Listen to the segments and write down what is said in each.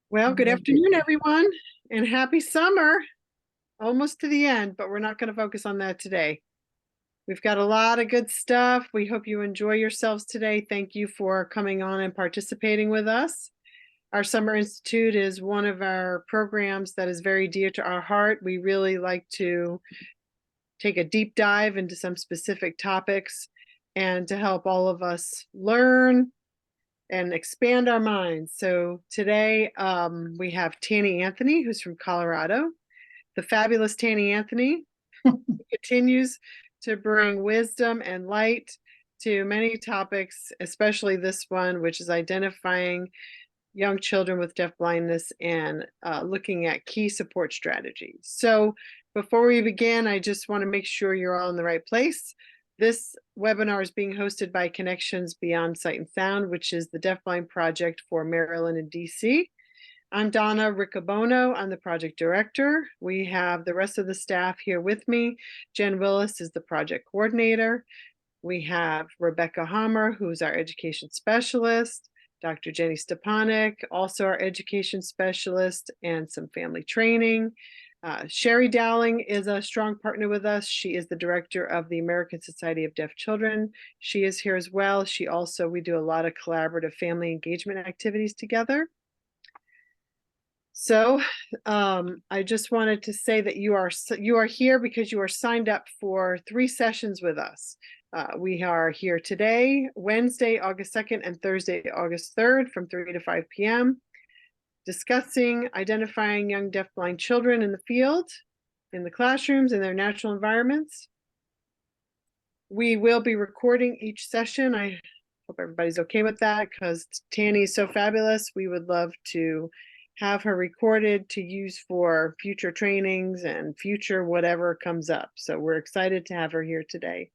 Well, good afternoon, everyone, and happy summer. Almost to the end, but we're not going to focus on that today. We've got a lot of good stuff. We hope you enjoy yourselves today. Thank you for coming on and participating with us. Our Summer Institute is one of our programs that is very dear to our heart. We really like to take a deep dive into some specific topics and to help all of us learn and expand our minds. So today we have Tanny Anthony, who's from Colorado. The fabulous Tanny Anthony continues to bring wisdom and light to many topics, especially this one, which is identifying young children with deafblindness and looking at key support strategies. So before we begin, I just want to make sure you're all in the right place. This webinar is being hosted by Connections Beyond Sight and Sound, which is the Deafblind Project for Maryland and DC. I'm Donna Riccobono. I'm the project director. We have the rest of the staff here with me. Jen Willis is the project coordinator. We have Rebecca Hammer, who's our education specialist. Dr. Jenny Stepanek, also our education specialist, and some family training. Sherry Dowling is a strong partner with us. She is the director of the American Society of Deaf Children. She is here as well. We do a lot of collaborative family engagement activities together. So I just wanted to say that you are here because you are signed up for 3 sessions with us. We are here today, Wednesday, August 2nd, and Thursday, August 3rd, from 3 to 5 p.m., discussing identifying young deafblind children in the field, in the classrooms, in their natural environments. We will be recording each session. I hope everybody's okay with that because Tanny is so fabulous. We would love to have her recorded to use for future trainings and future whatever comes up. So we're excited to have her here today.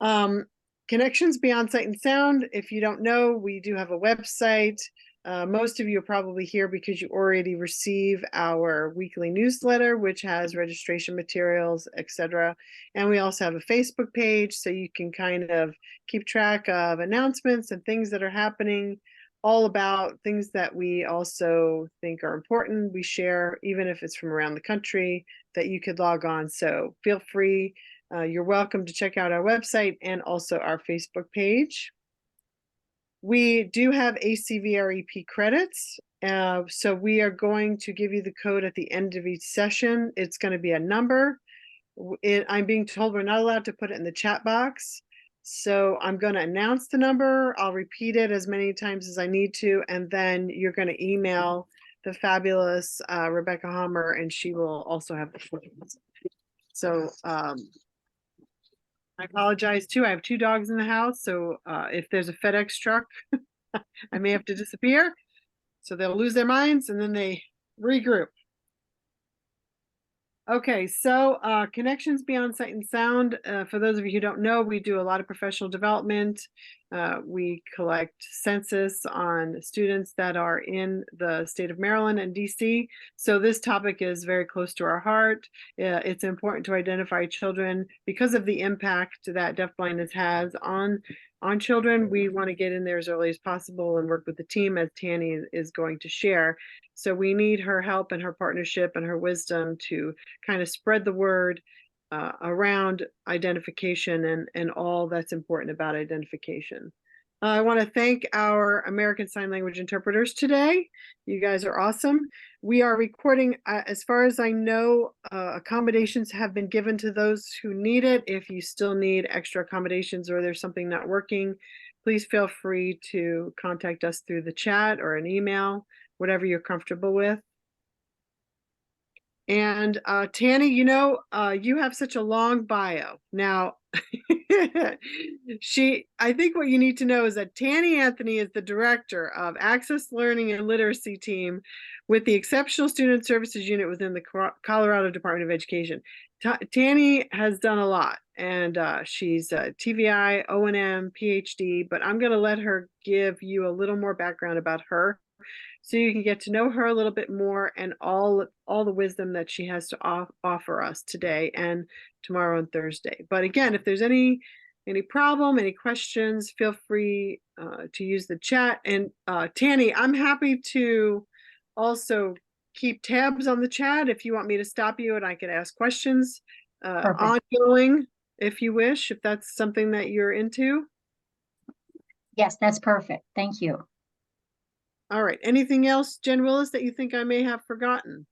Connections Beyond Sight and Sound. If you don't know, we do have a website. Most of you are probably here because you already receive our weekly newsletter, which has registration materials, etc. And we also have a Facebook page, so you can kind of keep track of announcements and things that are happening, all about things that we also think are important. We share, even if it's from around the country, that you could log on. So feel free. You're welcome to check out our website and also our Facebook page. We do have ACVREP credits. So we are going to give you the code at the end of each session. It's going to be a number. I'm being told we're not allowed to put it in the chat box. So I'm going to announce the number. I'll repeat it as many times as I need to. And then you're going to email the fabulous Rebecca Hammer, and she will also have the forms. So I apologize too. I have 2 dogs in the house. So if there's a FedEx truck, I may have to disappear. So they'll lose their minds and then they regroup. Okay, so Connections Beyond Sight and Sound. For those of you who don't know, we do a lot of professional development. We collect census on students that are in the state of Maryland and DC. So this topic is very close to our heart. It's important to identify children because of the impact that deafblindness has on children. We want to get in there as early as possible and work with the team, as Tanny is going to share. So we need her help and her partnership and her wisdom to kind of spread the word around identification and all that's important about identification. I want to thank our American Sign Language interpreters today. You guys are awesome. We are recording, as far as I know, accommodations have been given to those who need it. If you still need extra accommodations or there's something not working, please feel free to contact us through the chat or an email, whatever you're comfortable with. And Tanny, you have such a long bio. Now, I think what you need to know is that Tanny Anthony is the director of Access Learning and Literacy Team with the Exceptional Student Services Unit within the Colorado Department of Education. Tanny has done a lot, and she's a TVI, O&M, PhD, but I'm going to let her give you a little more background about her, so you can get to know her a little bit more and all the wisdom that she has to offer us today and tomorrow and Thursday. But again, if there's any problem, any questions, feel free to use the chat. And Tanny, I'm happy to also keep tabs on the chat if you want me to stop you and I can ask questions Perfect. ongoing if you wish, if that's something that you're into. Yes, that's perfect. Thank you. All right. Anything else, Jen Willis, that you think I may have forgotten?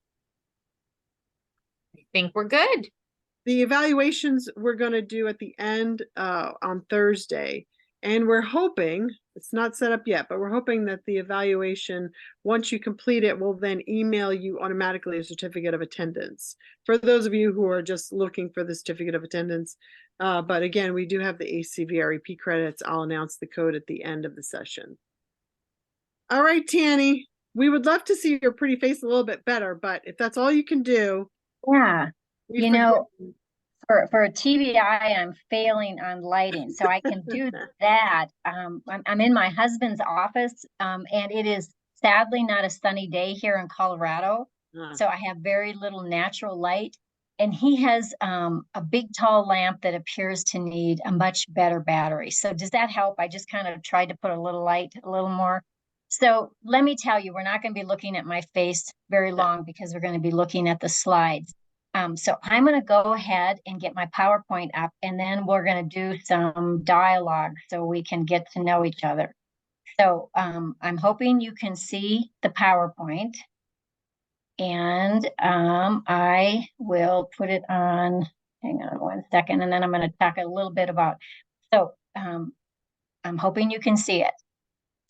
I think we're good. The evaluations we're going to do at the end on Thursday. And we're hoping, it's not set up yet, but we're hoping that the evaluation, once you complete it, will then email you automatically a certificate of attendance. For those of you who are just looking for the certificate of attendance. But again, we do have the ACVREP credits. I'll announce the code at the end of the session. All right, Tanny, we would love to see your pretty face a little bit better, but if that's all you can do, Yeah. we You forgive know, you. for a TBI, I'm failing on lighting, so I can do that. I'm in my husband's office, and it is sadly not a sunny day here in Colorado, so I have very little natural light. And he has a big tall lamp that appears to need a much better battery. So does that help? I just kind of tried to put a little light, a little more. So let me tell you, we're not going to be looking at my face very long because we're going to be looking at the slides. So I'm going to go ahead and get my PowerPoint up, and then we're going to do some dialogue so we can get to know each other. So I'm hoping you can see the PowerPoint, and I will put it on. Hang on one second, and then I'm going to talk a little bit about. So I'm hoping you can see it.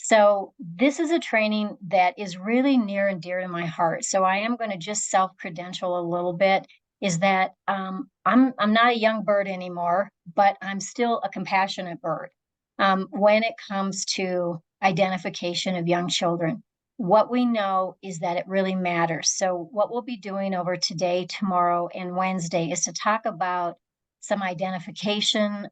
So this is a training that is really near and dear to my heart. So I am going to just self-credential a little bit, is that I'm not a young bird anymore, but I'm still a compassionate bird when it comes to identification of young children. What we know is that it really matters. So what we'll be doing over today, tomorrow, and Wednesday is to talk about some identification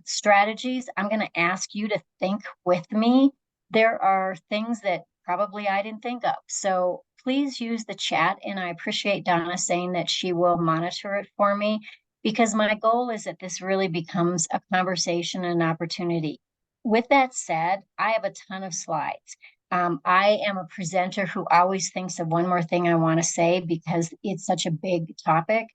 strategies. I'm going to ask you to think with me. There are things that probably I didn't think of. So please use the chat. And I appreciate Donna saying that she will monitor it for me, because my goal is that this really becomes a conversation and an opportunity. With that said, I have a ton of slides. I am a presenter who always thinks of one more thing I want to say because it's such a big topic.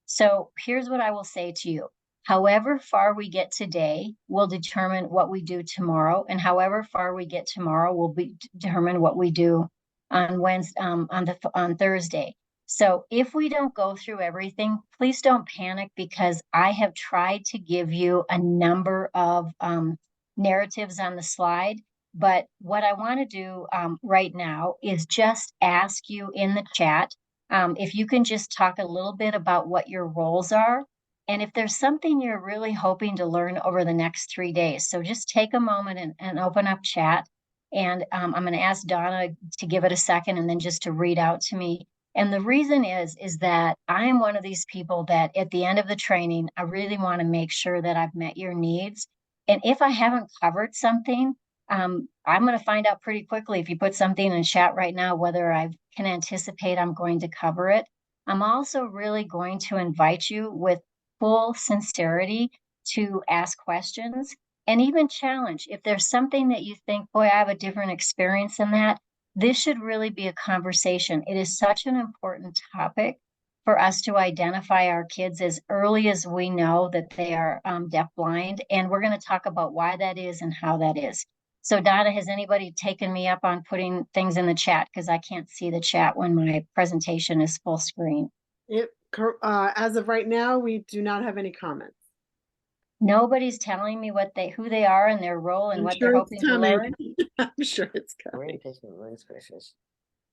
So here's what I will say to you. However far we get today will determine what we do tomorrow, and however far we get tomorrow will determine what we do on Wednesday, on Thursday. So if we don't go through everything, please don't panic, because I have tried to give you a number of narratives on the slide. But what I want to do right now is just ask you in the chat if you can just talk a little bit about what your roles are. And if there's something you're really hoping to learn over the next 3 days, so just take a moment and open up chat. And I'm going to ask Donna to give it a second and then just to read out to me. And the reason is that I am one of these people that at the end of the training, I really want to make sure that I've met your needs. And if I haven't covered something, I'm going to find out pretty quickly if you put something in chat right now, whether I can anticipate I'm going to cover it. I'm also really going to invite you with full sincerity to ask questions and even challenge. If there's something that you think, boy, I have a different experience in that, this should really be a conversation. It is such an important topic for us to identify our kids as early as we know that they are deafblind. And we're going to talk about why that is and how that is. So Donna, has anybody taken me up on putting things in the chat? Because I can't see the chat when my presentation is full screen. As of right now, we do not have any comments. Nobody's telling me who they are and their role and what they're hoping to learn. I'm sure it's coming.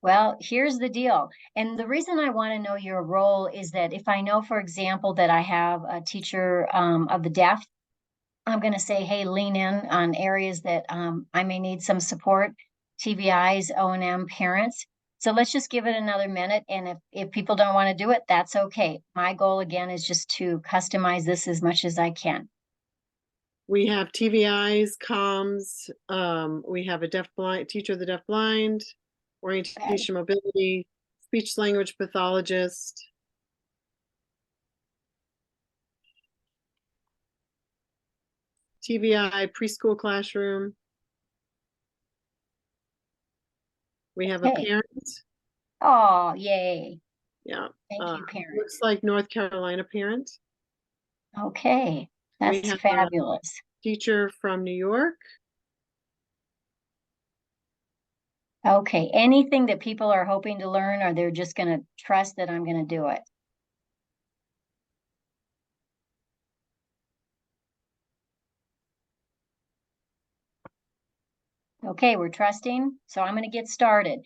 Well, here's the deal. And the reason I want to know your role is that if I know, for example, that I have a teacher of the deaf, I'm going to say, hey, lean in on areas that I may need some support, TBIs, O&M, parents. So let's just give it another minute. And if people don't want to do it, that's okay. My goal, again, is just to customize this as much as I can. We have TVIs, comms, we have a deafblind teacher of the deafblind, orientation mobility, speech language pathologist. TVI preschool classroom. We have a parent. Oh, yay. Yeah. Thank you, parents. Looks like North Carolina parents. Okay, We that's have a fabulous. teacher from New York. Okay, anything that people are hoping to learn, or they're just going to trust that I'm going to do it? Okay, we're trusting, so I'm going to get started.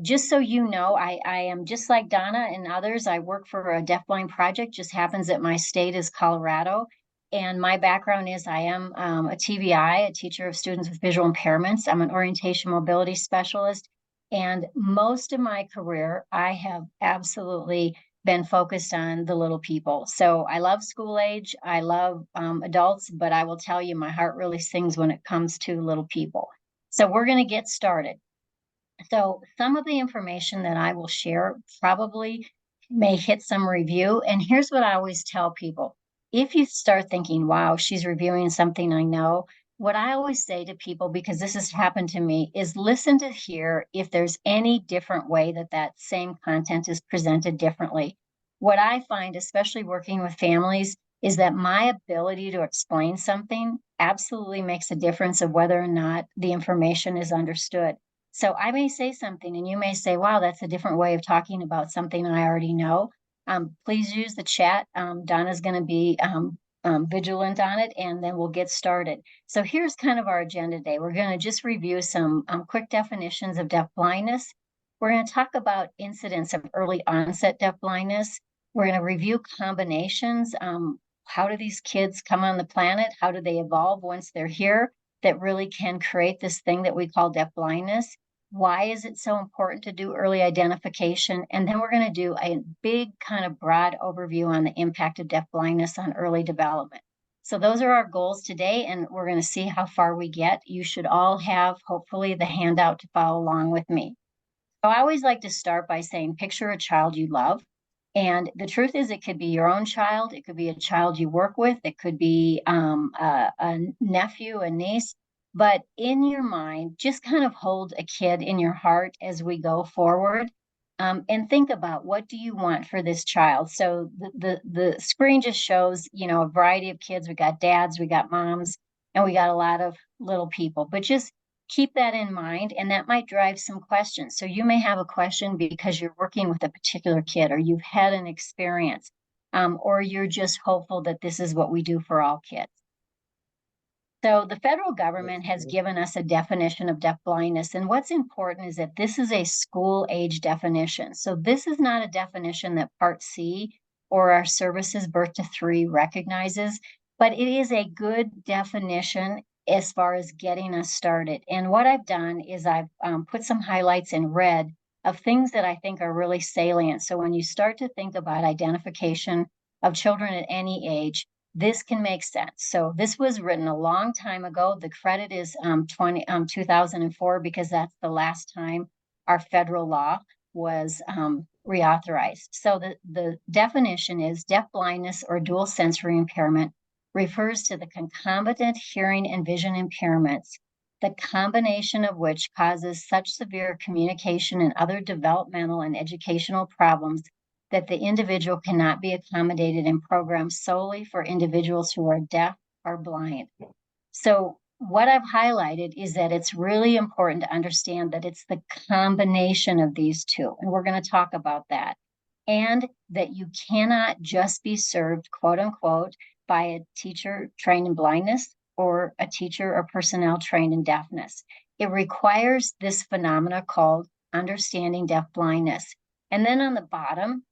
Just so you know, I am just like Donna and others. I work for a deafblind project, just happens that my state is Colorado. And my background is I am a TVI, a teacher of students with visual impairments. I'm an orientation mobility specialist. And most of my career, I have absolutely been focused on the little people. So I love school age, I love adults, but I will tell you, my heart really sings when it comes to little people. So we're going to get started. So some of the information that I will share probably may hit some review. And here's what I always tell people. If you start thinking, wow, she's reviewing something I know, what I always say to people, because this has happened to me, is listen to hear if there's any different way that that same content is presented differently. What I find, especially working with families, is that my ability to explain something absolutely makes a difference of whether or not the information is understood. So I may say something and you may say, wow, that's a different way of talking about something I already know. Please use the chat. Donna's going to be vigilant on it, and then we'll get started. So here's kind of our agenda today. We're going to just review some quick definitions of deafblindness. We're going to talk about incidents of early onset deafblindness. We're going to review combinations. How do these kids come on the planet? How do they evolve once they're here that really can create this thing that we call deafblindness? Why is it so important to do early identification? And then we're going to do a big kind of broad overview on the impact of deafblindness on early development. So those are our goals today, and we're going to see how far we get. You should all have, hopefully, the handout to follow along with me. So I always like to start by saying, picture a child you love. And the truth is, it could be your own child. It could be a child you work with. It could be a nephew, a niece. But in your mind, just kind of hold a kid in your heart as we go forward, and think about, what do you want for this child? So the screen just shows, a variety of kids. We got dads, we got moms, and we got a lot of little people. But just keep that in mind, and that might drive some questions. So you may have a question because you're working with a particular kid, or you've had an experience, or you're just hopeful that this is what we do for all kids. So the federal government has given us a definition of deafblindness, and what's important is that this is a school age definition. So this is not a definition that Part C or our services birth to 3 recognizes, but it is a good definition as far as getting us started. And what I've done is I've put some highlights in red of things that I think are really salient. So when you start to think about identification of children at any age, this can make sense. So this was written a long time ago. The credit is 2004, because that's the last time our federal law was reauthorized. So the definition is deafblindness or dual sensory impairment refers to the concomitant hearing and vision impairments, the combination of which causes such severe communication and other developmental and educational problems that the individual cannot be accommodated in programs solely for individuals who are deaf or blind. So what I've highlighted is that it's really important to understand that it's the combination of these two, and we're going to talk about that, and that you cannot just be served, quote unquote, by a teacher trained in blindness or a teacher or personnel trained in deafness. It requires this phenomena called understanding deafblindness. And then on the bottom,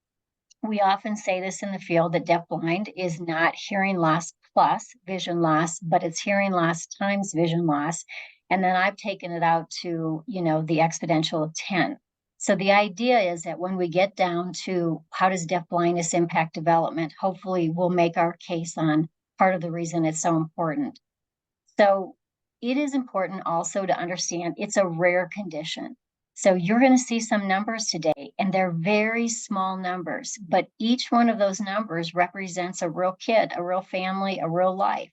we often say this in the field, that deafblind is not hearing loss plus vision loss, but it's hearing loss times vision loss. And then I've taken it out to, the exponential of 10. So the idea is that when we get down to how does deafblindness impact development, hopefully we'll make our case on part of the reason it's so important. So it is important also to understand it's a rare condition. So you're going to see some numbers today, and they're very small numbers, but each one of those numbers represents a real kid, a real family, a real life.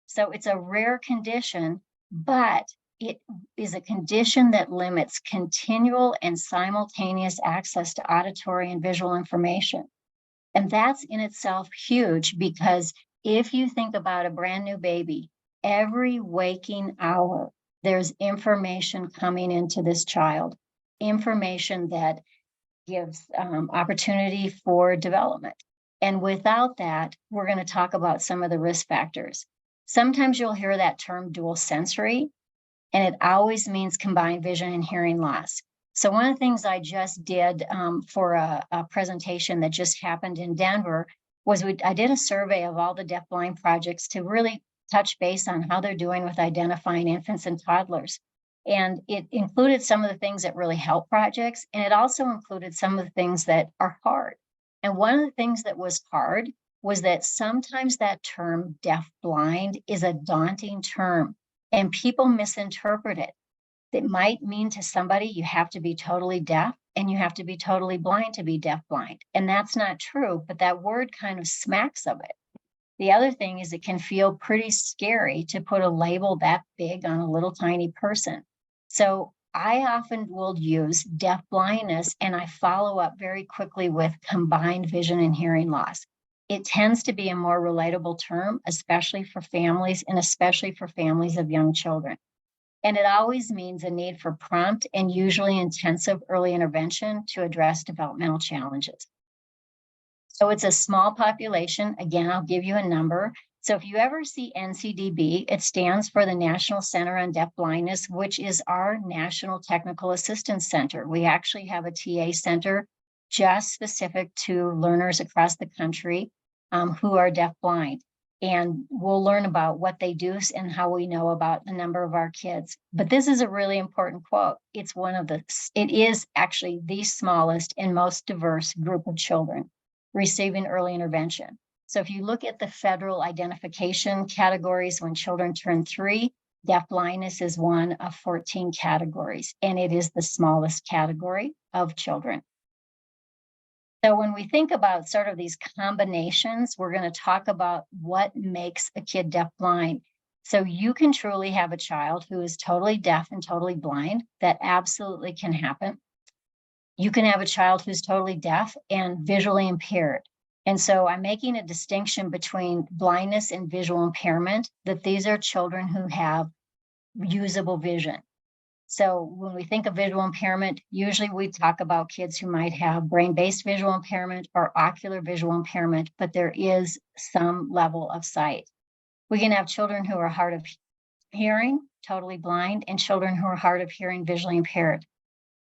So it's a rare condition, but it is a condition that limits continual and simultaneous access to auditory and visual information. And that's in itself huge, because if you think about a brand new baby, every waking hour, there's information coming into this child, information that gives opportunity for development. And without that, we're going to talk about some of the risk factors. Sometimes you'll hear that term dual sensory, and it always means combined vision and hearing loss. So one of the things I just did for a presentation that just happened in Denver was I did a survey of all the deafblind projects to really touch base on how they're doing with identifying infants and toddlers. And it included some of the things that really help projects, and it also included some of the things that are hard. And one of the things that was hard was that sometimes that term deaf-blind is a daunting term, and people misinterpret it. It might mean to somebody you have to be totally deaf and you have to be totally blind to be deaf-blind. And that's not true, but that word kind of smacks of it. The other thing is it can feel pretty scary to put a label that big on a little tiny person. So I often will use deaf blindness, and I follow up very quickly with combined vision and hearing loss. It tends to be a more relatable term, especially for families, and especially for families of young children. And it always means a need for prompt and usually intensive early intervention to address developmental challenges. So it's a small population. Again, I'll give you a number. So if you ever see NCDB, it stands for the National Center on Deaf Blindness, which is our National Technical Assistance Center. We actually have a TA center just specific to learners across the country who are deafblind. And we'll learn about what they do and how we know about the number of our kids. But this is a really important quote. It is actually the smallest and most diverse group of children receiving early intervention. So if you look at the federal identification categories when children turn 3, deafblindness is one of 14 categories, and it is the smallest category of children. So when we think about sort of these combinations, we're going to talk about what makes a kid deafblind. So you can truly have a child who is totally deaf and totally blind. That absolutely can happen. You can have a child who's totally deaf and visually impaired. And so I'm making a distinction between blindness and visual impairment, that these are children who have usable vision. So when we think of visual impairment, usually we talk about kids who might have brain-based visual impairment or ocular visual impairment, but there is some level of sight. We can have children who are hard of hearing, totally blind, and children who are hard of hearing, visually impaired.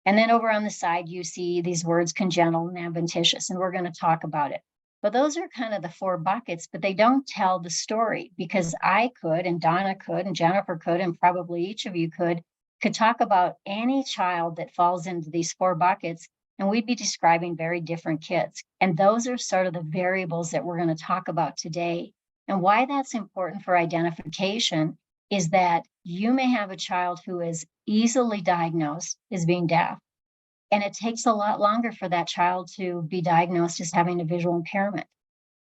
And then over on the side, you see these words congenital and adventitious, and we're going to talk about it. But those are kind of the 4 buckets, but they don't tell the story, because I could, and Donna could, and Jennifer could, and probably each of you could talk about any child that falls into these 4 buckets, and we'd be describing very different kids. And those are sort of the variables that we're going to talk about today. And why that's important for identification is that you may have a child who is easily diagnosed as being deaf, and it takes a lot longer for that child to be diagnosed as having a visual impairment.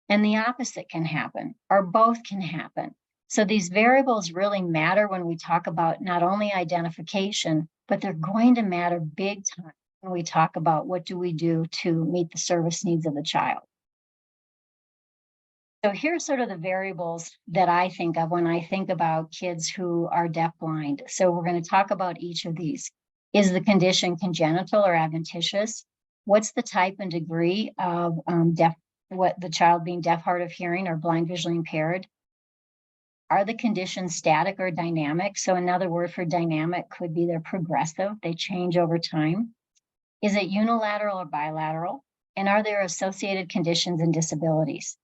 And the opposite can happen, or both can happen. So these variables really matter when we talk about not only identification, but they're going to matter big time when we talk about what do we do to meet the service needs of the child. So here's sort of the variables that I think of when I think about kids who are deafblind. So we're going to talk about each of these. Is the condition congenital or adventitious? What's the type and degree of the child being deaf, hard of hearing, or blind, visually impaired? Are the conditions static or dynamic? So another word for dynamic could be they're progressive, they change over time. Is it unilateral or bilateral? And are there associated conditions and disabilities?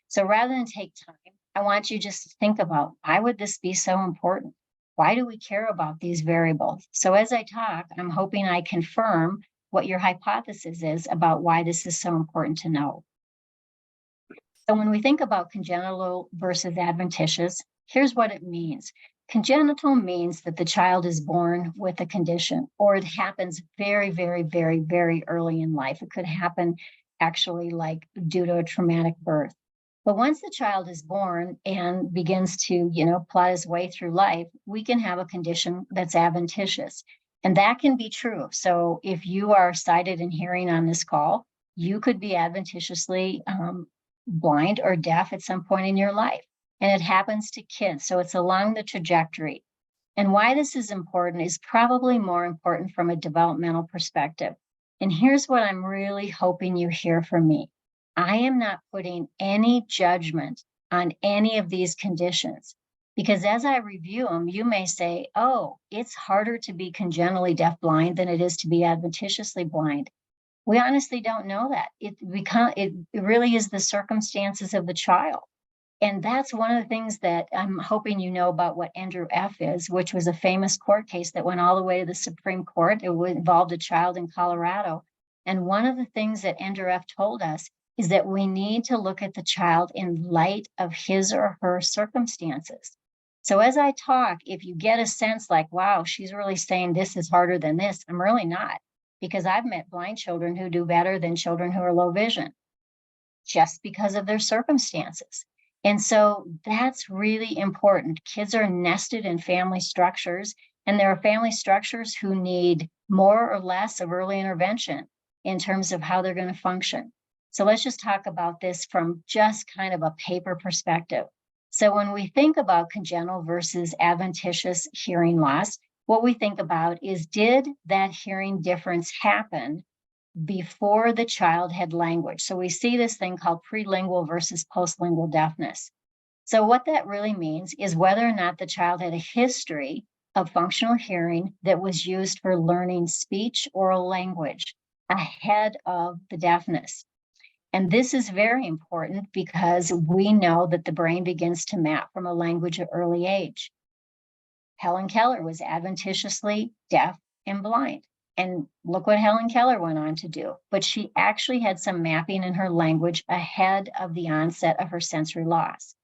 So rather than take time, I want you just to think about, why would this be so important? Why do we care about these variables? So as I talk, I'm hoping I confirm what your hypothesis is about why this is so important to know. So when we think about congenital versus adventitious, here's what it means. Congenital means that the child is born with a condition, or it happens very, very, very, very early in life. It could happen actually like due to a traumatic birth. But once the child is born and begins to, plot his way through life, we can have a condition that's adventitious. And that can be true. So if you are sighted and hearing on this call, you could be adventitiously blind or deaf at some point in your life. And it happens to kids. So it's along the trajectory. And why this is important is probably more important from a developmental perspective. And here's what I'm really hoping you hear from me. I am not putting any judgment on any of these conditions, because as I review them, you may say, oh, it's harder to be congenitally deafblind than it is to be adventitiously blind. We honestly don't know that. It really is the circumstances of the child. And that's one of the things that I'm hoping you know about what Andrew F. is, which was a famous court case that went all the way to the Supreme Court. It involved a child in Colorado. And one of the things that Andrew F. told us is that we need to look at the child in light of his or her circumstances. So as I talk, if you get a sense like, wow, she's really saying this is harder than this, I'm really not, because I've met blind children who do better than children who are low vision just because of their circumstances. And so that's really important. Kids are nested in family structures, and there are family structures who need more or less of early intervention in terms of how they're going to function. So let's just talk about this from just kind of a paper perspective. So when we think about congenital versus adventitious hearing loss, what we think about is, did that hearing difference happen before the child had language? So we see this thing called prelingual versus postlingual deafness. So what that really means is whether or not the child had a history of functional hearing that was used for learning speech or language ahead of the deafness. And this is very important because we know that the brain begins to map from a language at early age. Helen Keller was adventitiously deaf and blind. And look what Helen Keller went on to do. But she actually had some mapping in her language ahead of the onset of her sensory loss.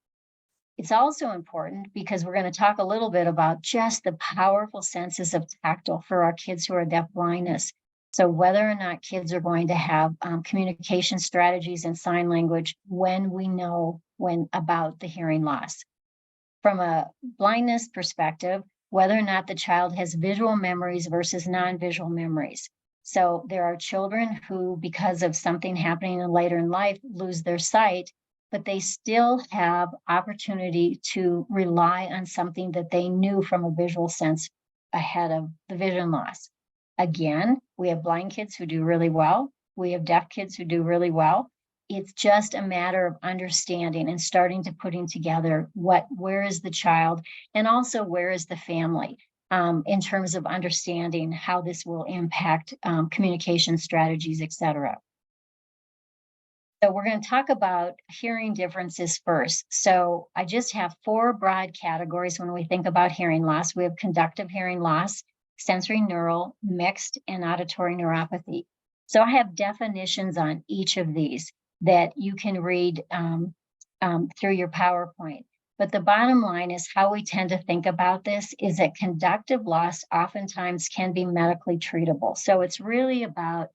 It's also important because we're going to talk a little bit about just the powerful senses of tactile for our kids who are deaf-blindness. So whether or not kids are going to have communication strategies and sign language when we know about the hearing loss. From a blindness perspective, whether or not the child has visual memories versus non-visual memories. So there are children who, because of something happening later in life, lose their sight, but they still have opportunity to rely on something that they knew from a visual sense ahead of the vision loss. Again, we have blind kids who do really well. We have deaf kids who do really well. It's just a matter of understanding and starting to putting together where is the child, and also where is the family in terms of understanding how this will impact communication strategies, et cetera. So we're going to talk about hearing differences first. So I just have 4 broad categories when we think about hearing loss. We have conductive hearing loss, sensory neural, mixed, and auditory neuropathy. So I have definitions on each of these that you can read through your PowerPoint. But the bottom line is how we tend to think about this is that conductive loss oftentimes can be medically treatable. So it's really about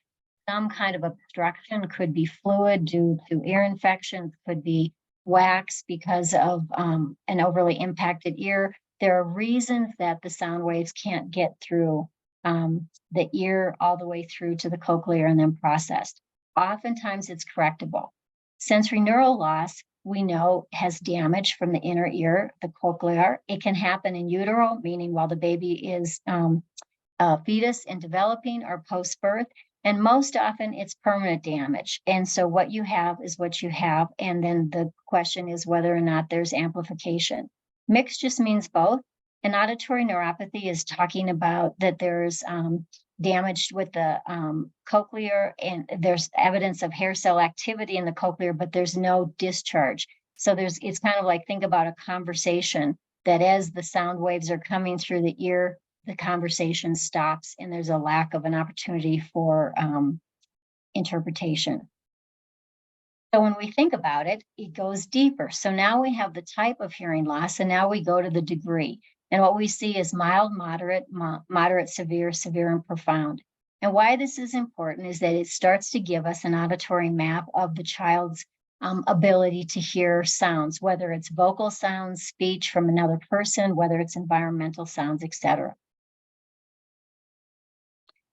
some kind of obstruction, could be fluid due to ear infection, could be wax because of an overly impacted ear. There are reasons that the sound waves can't get through the ear all the way through to the cochlear and then processed. Oftentimes it's correctable. Sensory neural loss, we know, has damage from the inner ear, the cochlear. It can happen in utero, meaning while the baby is a fetus and developing, or post-birth. And most often it's permanent damage. And so what you have is what you have. And then the question is whether or not there's amplification. Mixed just means both. And auditory neuropathy is talking about that there's damage with the cochlear, and there's evidence of hair cell activity in the cochlear, but there's no discharge. So it's kind of like, think about a conversation that as the sound waves are coming through the ear, the conversation stops and there's a lack of an opportunity for interpretation. So when we think about it, it goes deeper. So now we have the type of hearing loss, and now we go to the degree. And what we see is mild, moderate, moderate, severe, severe, and profound. And why this is important is that it starts to give us an auditory map of the child's ability to hear sounds, whether it's vocal sounds, speech from another person, whether it's environmental sounds, etc.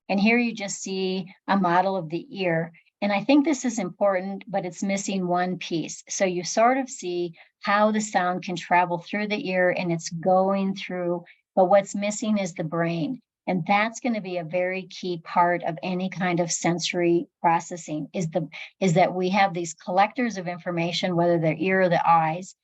And here you just see a model of the ear. And I think this is important, but it's missing one piece. So you sort of see how the sound can travel through the ear and it's going through, but what's missing is the brain. And that's going to be a very key part of any kind of sensory processing is that we have these collectors of information, whether the ear or the eyes,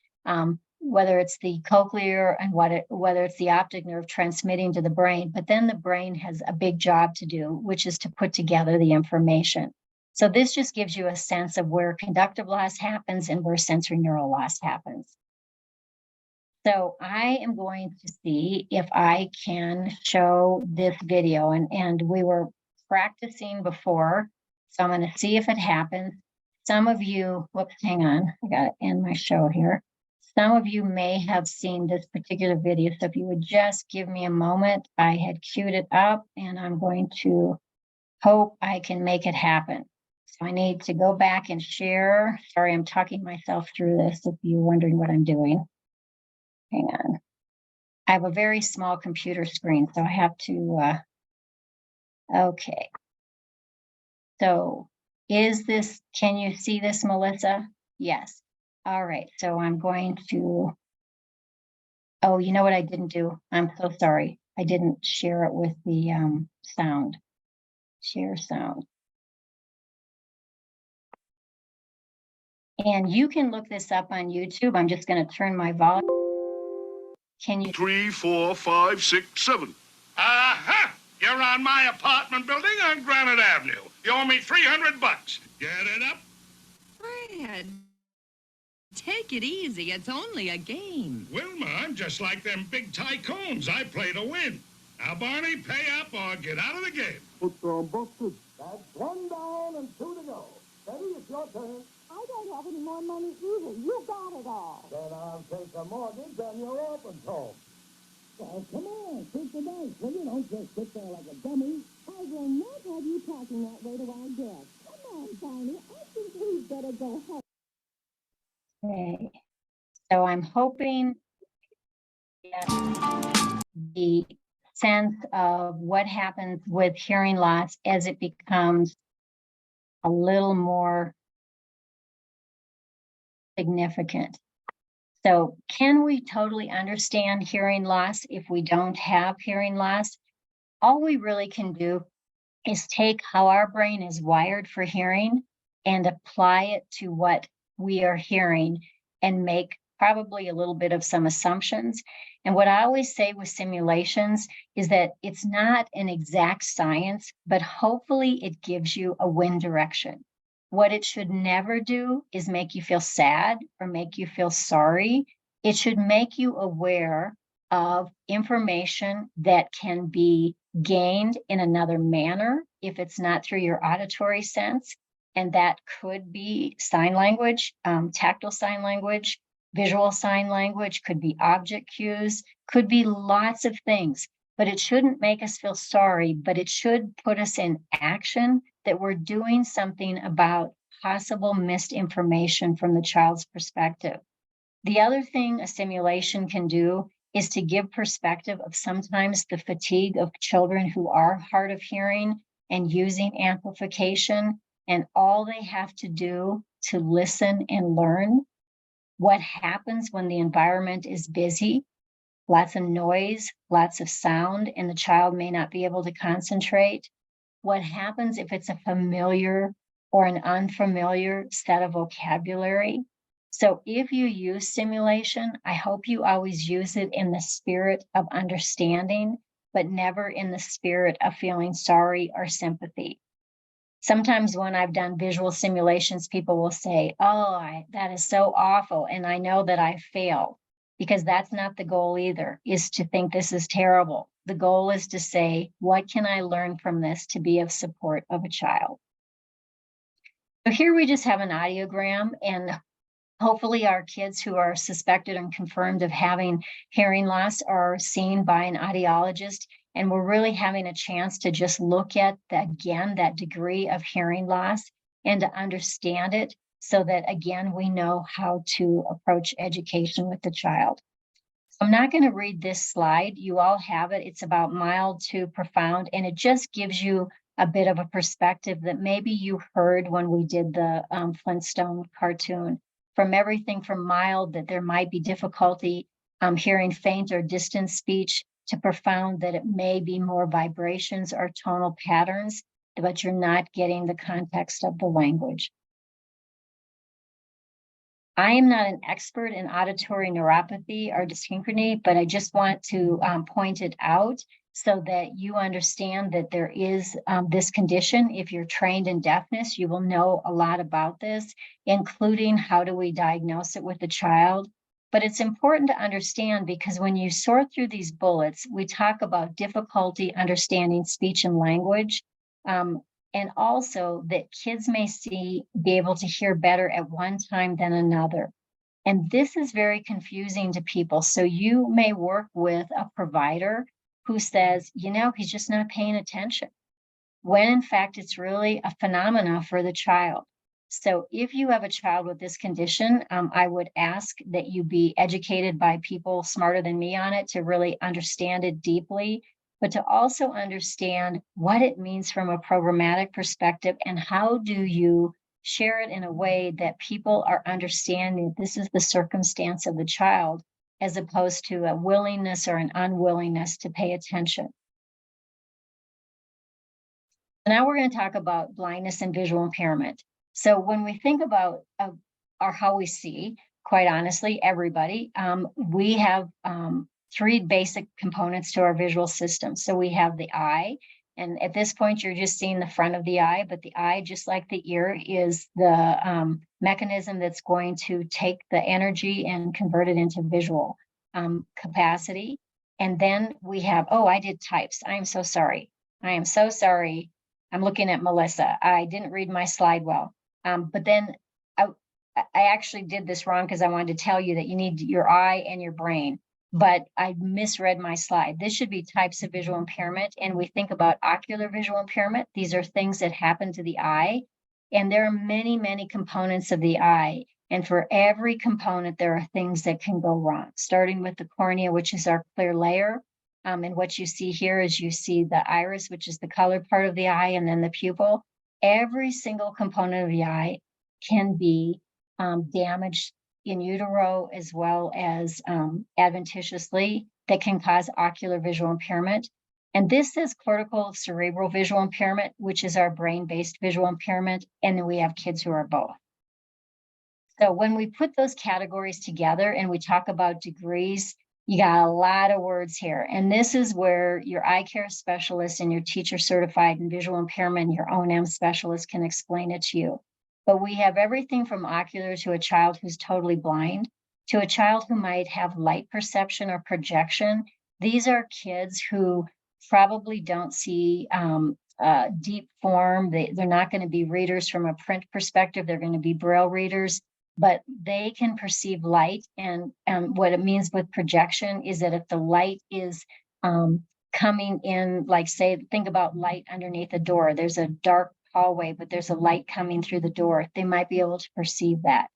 whether it's the cochlear and whether it's the optic nerve transmitting to the brain, but then the brain has a big job to do, which is to put together the information. So this just gives you a sense of where conductive loss happens and where sensory neural loss happens. So I am going to see if I can show this video, and we were practicing before, so I'm going to see if it happens. Some of you, whoops, hang on, I got to end my show here. Some of you may have seen this particular video, so if you would just give me a moment, I had queued it up and I'm going to hope I can make it happen. So I need to go back and share. Sorry, I'm talking myself through this if you're wondering what I'm doing. Hang on. I have a very small computer screen, so I have to, okay. So can you see this, Melissa? Yes. All right, so I'm going to, oh, you know what I didn't do? I'm so sorry. I didn't share it with the sound. Share sound. And you can look this up on YouTube. I'm just going to turn my volume. Can you? 3, 4, 5, 6, 7. Aha! You're on my apartment building on Granite Avenue. You owe me $300. Get it up? Fred, take it easy. It's only a game. Wilma, I'm just like them big tycoons. I play to win. Now, Barney, pay up or get out of the game. Put on busted. That's 1 down and 2 to go. Betty, it's your turn. I don't have any more money either. You got it all. Then I'll take a mortgage on your orphan's home. Well, come on, take the dice. Well, you don't just sit there like a dummy. I will not have you talking that way to our guests. Come on, Barney. I think we'd better go home. Okay. So I'm hoping that the sense of what happens with hearing loss as it becomes a little more significant. So can we totally understand hearing loss if we don't have hearing loss? All we really can do is take how our brain is wired for hearing and apply it to what we are hearing and make probably a little bit of some assumptions. And what I always say with simulations is that it's not an exact science, but hopefully it gives you a wind direction. What it should never do is make you feel sad or make you feel sorry. It should make you aware of information that can be gained in another manner if it's not through your auditory sense. And that could be sign language, tactile sign language, visual sign language, could be object cues, could be lots of things. But it shouldn't make us feel sorry, but it should put us in action that we're doing something about possible missed information from the child's perspective. The other thing a simulation can do is to give perspective of sometimes the fatigue of children who are hard of hearing and using amplification, and all they have to do to listen and learn what happens when the environment is busy. Lots of noise, lots of sound, and the child may not be able to concentrate. What happens if it's a familiar or an unfamiliar set of vocabulary? So if you use simulation, I hope you always use it in the spirit of understanding, but never in the spirit of feeling sorry or sympathy. Sometimes when I've done visual simulations, people will say, oh, that is so awful, and I know that I failed. Because that's not the goal either, is to think this is terrible. The goal is to say, what can I learn from this to be of support of a child? So here we just have an audiogram, and hopefully our kids who are suspected and confirmed of having hearing loss are seen by an audiologist, and we're really having a chance to just look at, that degree of hearing loss and to understand it so that, again, we know how to approach education with the child. I'm not going to read this slide. You all have it. It's about mild to profound, and it just gives you a bit of a perspective that maybe you heard when we did the Flintstone cartoon. From everything from mild, that there might be difficulty hearing faint or distant speech, to profound, that it may be more vibrations or tonal patterns, but you're not getting the context of the language. I am not an expert in auditory neuropathy or dyssynchrony, but I just want to point it out so that you understand that there is this condition. If you're trained in deafness, you will know a lot about this, including how do we diagnose it with the child. But it's important to understand, because when you sort through these bullets, we talk about difficulty understanding speech and language. And also that kids may be able to hear better at one time than another. And this is very confusing to people. So you may work with a provider who says, he's just not paying attention, when in fact it's really a phenomena for the child. So if you have a child with this condition, I would ask that you be educated by people smarter than me on it to really understand it deeply, but to also understand what it means from a programmatic perspective, and how do you share it in a way that people are understanding this is the circumstance of the child, as opposed to a willingness or an unwillingness to pay attention. Now we're going to talk about blindness and visual impairment. So when we think about or how we see, quite honestly, everybody, we have three basic components to our visual system. So we have the eye, and at this point, you're just seeing the front of the eye, but the eye, just like the ear, is the mechanism that's going to take the energy and convert it into visual capacity. And then we have, I did types. I am so sorry. I am so sorry. I'm looking at Melissa. I didn't read my slide well. But then I actually did this wrong, because I wanted to tell you that you need your eye and your brain. But I misread my slide. This should be types of visual impairment. And we think about ocular visual impairment. These are things that happen to the eye. And there are many, many components of the eye. And for every component, there are things that can go wrong, starting with the cornea, which is our clear layer. And what you see here is you see the iris, which is the colored part of the eye, and then the pupil. Every single component of the eye can be damaged in utero, as well as adventitiously, that can cause ocular visual impairment. And this is cortical cerebral visual impairment, which is our brain-based visual impairment. And then we have kids who are both. So when we put those categories together and we talk about degrees, you got a lot of words here. And this is where your eye care specialist and your teacher certified in visual impairment, your O&M specialist, can explain it to you. But we have everything from ocular to a child who's totally blind, to a child who might have light perception or projection. These are kids who probably don't see deep form. They're not going to be readers from a print perspective. They're going to be Braille readers, but they can perceive light. And what it means with projection is that if the light is coming in, like, say, think about light underneath a door. There's a dark hallway, but there's a light coming through the door. They might be able to perceive that.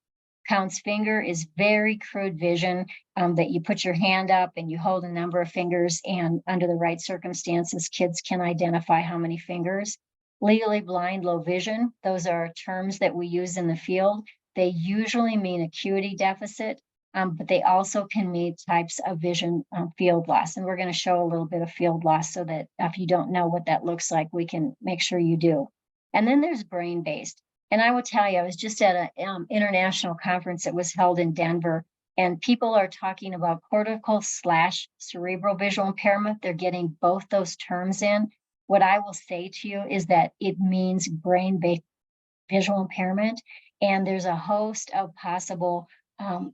Count's finger is very crude vision, that you put your hand up and you hold a number of fingers, and under the right circumstances, kids can identify how many fingers. Legally blind, low vision, those are terms that we use in the field. They usually mean acuity deficit, but they also can mean types of vision field loss. And we're going to show a little bit of field loss so that if you don't know what that looks like, we can make sure you do. And then there's brain-based. And I will tell you, I was just at an international conference that was held in Denver, and people are talking about cortical/cerebral visual impairment. They're getting both those terms in. What I will say to you is that it means brain-based visual impairment. And there's a host of possible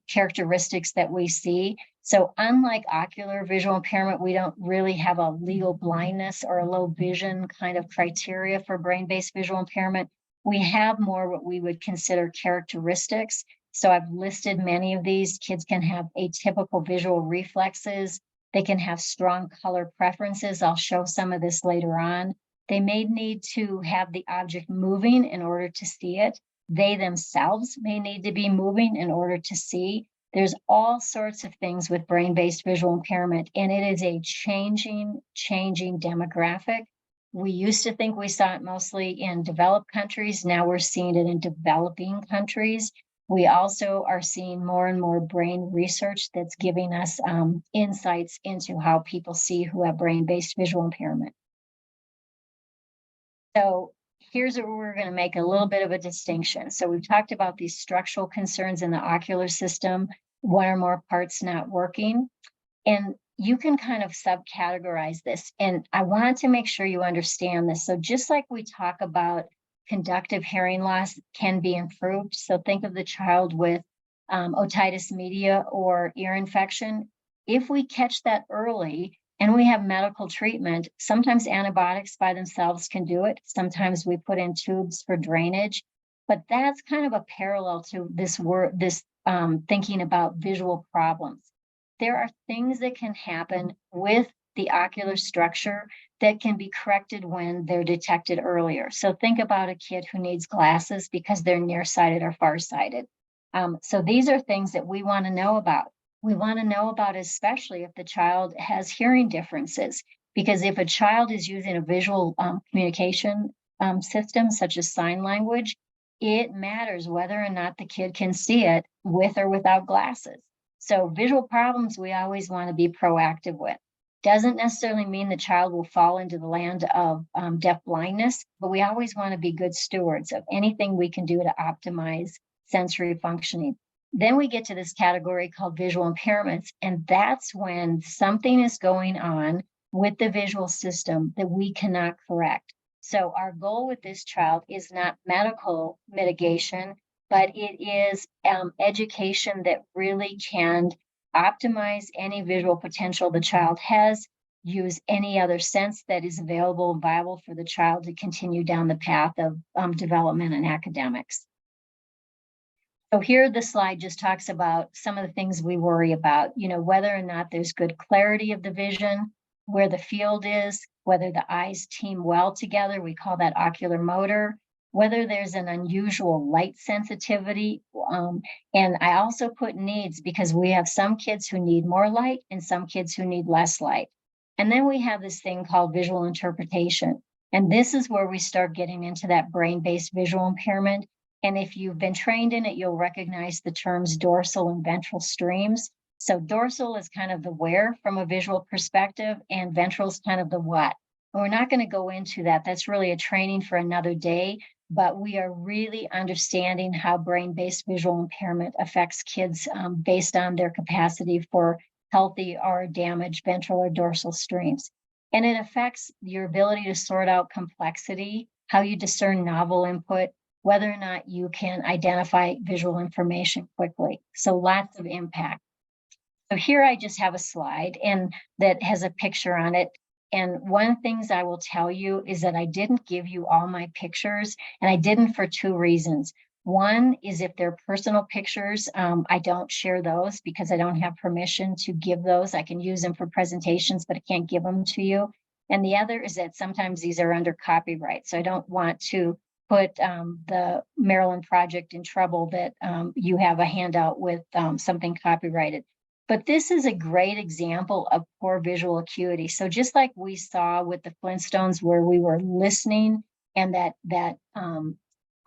characteristics that we see. So unlike ocular visual impairment, we don't really have a legal blindness or a low vision kind of criteria for brain-based visual impairment. We have more what we would consider characteristics. So I've listed many of these. Kids can have atypical visual reflexes. They can have strong color preferences. I'll show some of this later on. They may need to have the object moving in order to see it. They themselves may need to be moving in order to see. There's all sorts of things with brain-based visual impairment, and it is a changing demographic. We used to think we saw it mostly in developed countries. Now we're seeing it in developing countries. We also are seeing more and more brain research that's giving us insights into how people see who have brain-based visual impairment. So here's where we're going to make a little bit of a distinction. So we've talked about these structural concerns in the ocular system, one or more parts not working. And you can kind of subcategorize this. And I wanted to make sure you understand this. So just like we talk about conductive hearing loss can be improved. So think of the child with otitis media or ear infection. If we catch that early and we have medical treatment, sometimes antibiotics by themselves can do it. Sometimes we put in tubes for drainage, but that's kind of a parallel to this thinking about visual problems. There are things that can happen with the ocular structure that can be corrected when they're detected earlier. So think about a kid who needs glasses because they're nearsighted or farsighted. So these are things that we want to know about. We want to know about especially if the child has hearing differences, because if a child is using a visual communication system such as sign language, it matters whether or not the kid can see it with or without glasses. So visual problems we always want to be proactive with. Doesn't necessarily mean the child will fall into the land of deaf blindness, but we always want to be good stewards of anything we can do to optimize sensory functioning. Then we get to this category called visual impairments, and that's when something is going on with the visual system that we cannot correct. So our goal with this child is not medical mitigation, but it is education that really can optimize any visual potential the child has, use any other sense that is available and viable for the child to continue down the path of development and academics. So here the slide just talks about some of the things we worry about, whether or not there's good clarity of the vision, where the field is, whether the eyes team well together, we call that ocular motor, whether there's an unusual light sensitivity. And I also put needs because we have some kids who need more light and some kids who need less light. And then we have this thing called visual interpretation. And this is where we start getting into that brain-based visual impairment. And if you've been trained in it, you'll recognize the terms dorsal and ventral streams. So dorsal is kind of the where from a visual perspective, and ventral is kind of the what. And we're not going to go into that. That's really a training for another day, but we are really understanding how brain-based visual impairment affects kids based on their capacity for healthy or damaged ventral or dorsal streams. And it affects your ability to sort out complexity, how you discern novel input, whether or not you can identify visual information quickly. So lots of impact. So here I just have a slide and that has a picture on it. And one of the things I will tell you is that I didn't give you all my pictures, and I didn't for two reasons. One is if they're personal pictures, I don't share those because I don't have permission to give those. I can use them for presentations, but I can't give them to you. And the other is that sometimes these are under copyright. So I don't want to put the Maryland Project in trouble that you have a handout with something copyrighted. But this is a great example of poor visual acuity. So just like we saw with the Flintstones where we were listening and that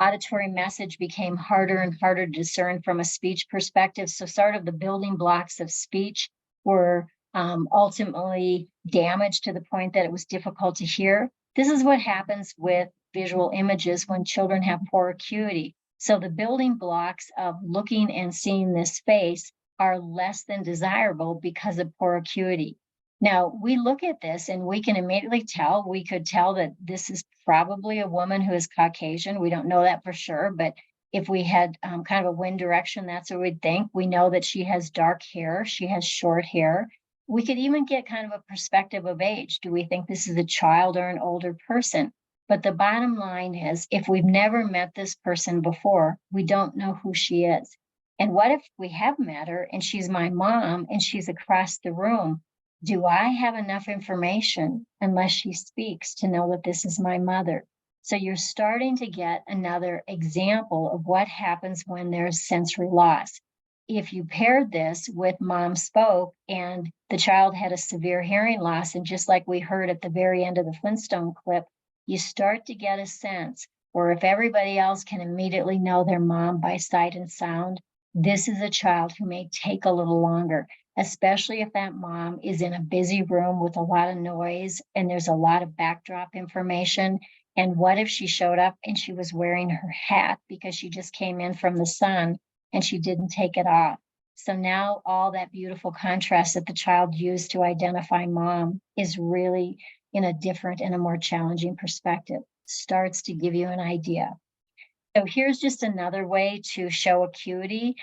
auditory message became harder and harder to discern from a speech perspective. So sort of the building blocks of speech were ultimately damaged to the point that it was difficult to hear. This is what happens with visual images when children have poor acuity. So the building blocks of looking and seeing this face are less than desirable because of poor acuity. Now, we look at this and we can immediately tell, we could tell that this is probably a woman who is Caucasian. We don't know that for sure, but if we had kind of a wind direction, that's what we'd think. We know that she has dark hair, she has short hair. We could even get kind of a perspective of age. Do we think this is a child or an older person? But the bottom line is, if we've never met this person before, we don't know who she is. And what if we have met her and she's my mom and she's across the room? Do I have enough information, unless she speaks, to know that this is my mother? So you're starting to get another example of what happens when there's sensory loss. If you paired this with mom spoke and the child had a severe hearing loss, and just like we heard at the very end of the Flintstone clip, you start to get a sense, or if everybody else can immediately know their mom by sight and sound, this is a child who may take a little longer, especially if that mom is in a busy room with a lot of noise and there's a lot of backdrop information. And what if she showed up and she was wearing her hat because she just came in from the sun and she didn't take it off? So now all that beautiful contrast that the child used to identify mom is really in a different and a more challenging perspective. Starts to give you an idea. So here's just another way to show acuity.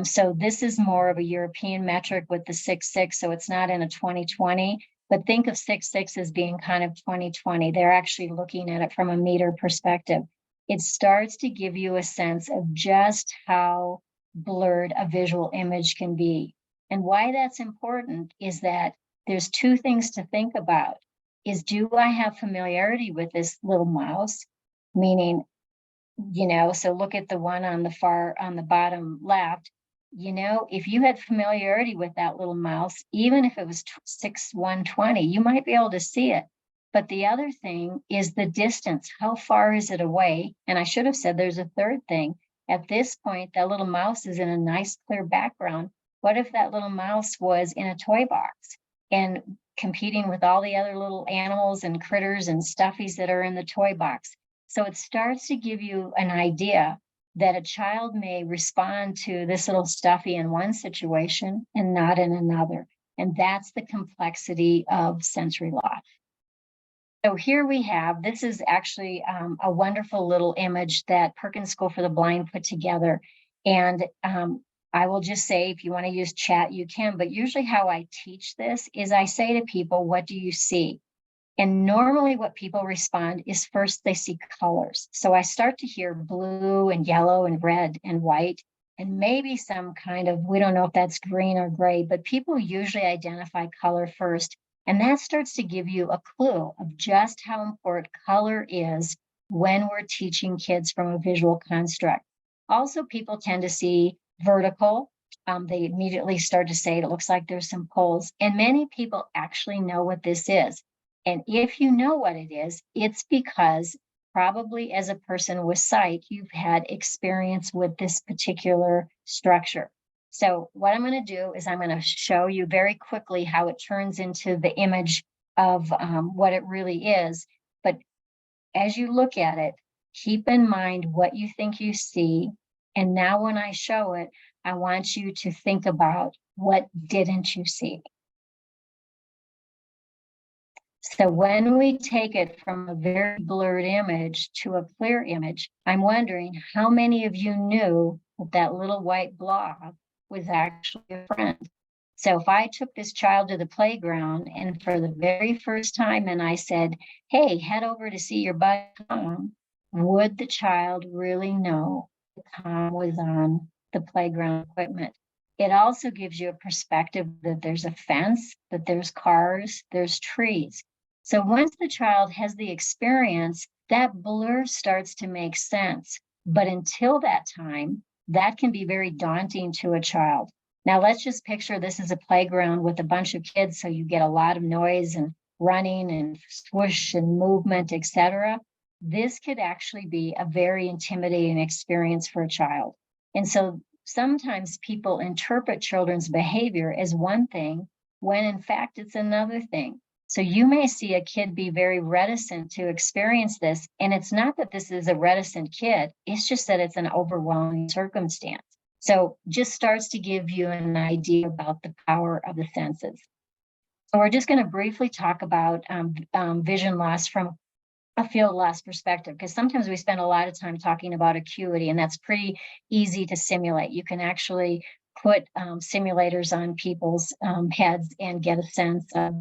So this is more of a European metric with the 6.6, so it's not in a 2020. But think of 6.6 as being kind of 2020. They're actually looking at it from a meter perspective. It starts to give you a sense of just how blurred a visual image can be. And why that's important is that there's two things to think about. Is, do I have familiarity with this little mouse? Meaning, so look at the one on the bottom left. If you had familiarity with that little mouse, even if it was 6/120, you might be able to see it. But the other thing is the distance. How far is it away? And I should have said there's a third thing. At this point, that little mouse is in a nice clear background. What if that little mouse was in a toy box and competing with all the other little animals and critters and stuffies that are in the toy box? So it starts to give you an idea that a child may respond to this little stuffy in one situation and not in another. And that's the complexity of sensory loss. So here we have, this is actually a wonderful little image that Perkins School for the Blind put together. And I will just say, if you want to use chat, you can, but usually how I teach this is I say to people, what do you see? And normally what people respond is first they see colors. So I start to hear blue and yellow and red and white, and maybe some kind of, we don't know if that's green or gray, but people usually identify color first. And that starts to give you a clue of just how important color is when we're teaching kids from a visual construct. Also, people tend to see vertical. They immediately start to say, it looks like there's some poles. And many people actually know what this is. And if you know what it is, it's because probably as a person with sight, you've had experience with this particular structure. So what I'm going to do is I'm going to show you very quickly how it turns into the image of what it really is. But as you look at it, keep in mind what you think you see. And now when I show it, I want you to think about what didn't you see. So when we take it from a very blurred image to a clear image, I'm wondering how many of you knew that that little white blob was actually a friend. So if I took this child to the playground and for the very first time and I said, hey, head over to see your bud Tom, would the child really know that Tom was on the playground equipment? It also gives you a perspective that there's a fence, that there's cars, there's trees. So once the child has the experience, that blur starts to make sense. But until that time, that can be very daunting to a child. Now let's just picture this is a playground with a bunch of kids, so you get a lot of noise and running and swoosh and movement, etc. This could actually be a very intimidating experience for a child. And so sometimes people interpret children's behavior as one thing when in fact it's another thing. So you may see a kid be very reticent to experience this. And it's not that this is a reticent kid, it's just that it's an overwhelming circumstance. So just starts to give you an idea about the power of the senses. So we're just going to briefly talk about vision loss from a field loss perspective, because sometimes we spend a lot of time talking about acuity, and that's pretty easy to simulate. You can actually put simulators on people's heads and get a sense of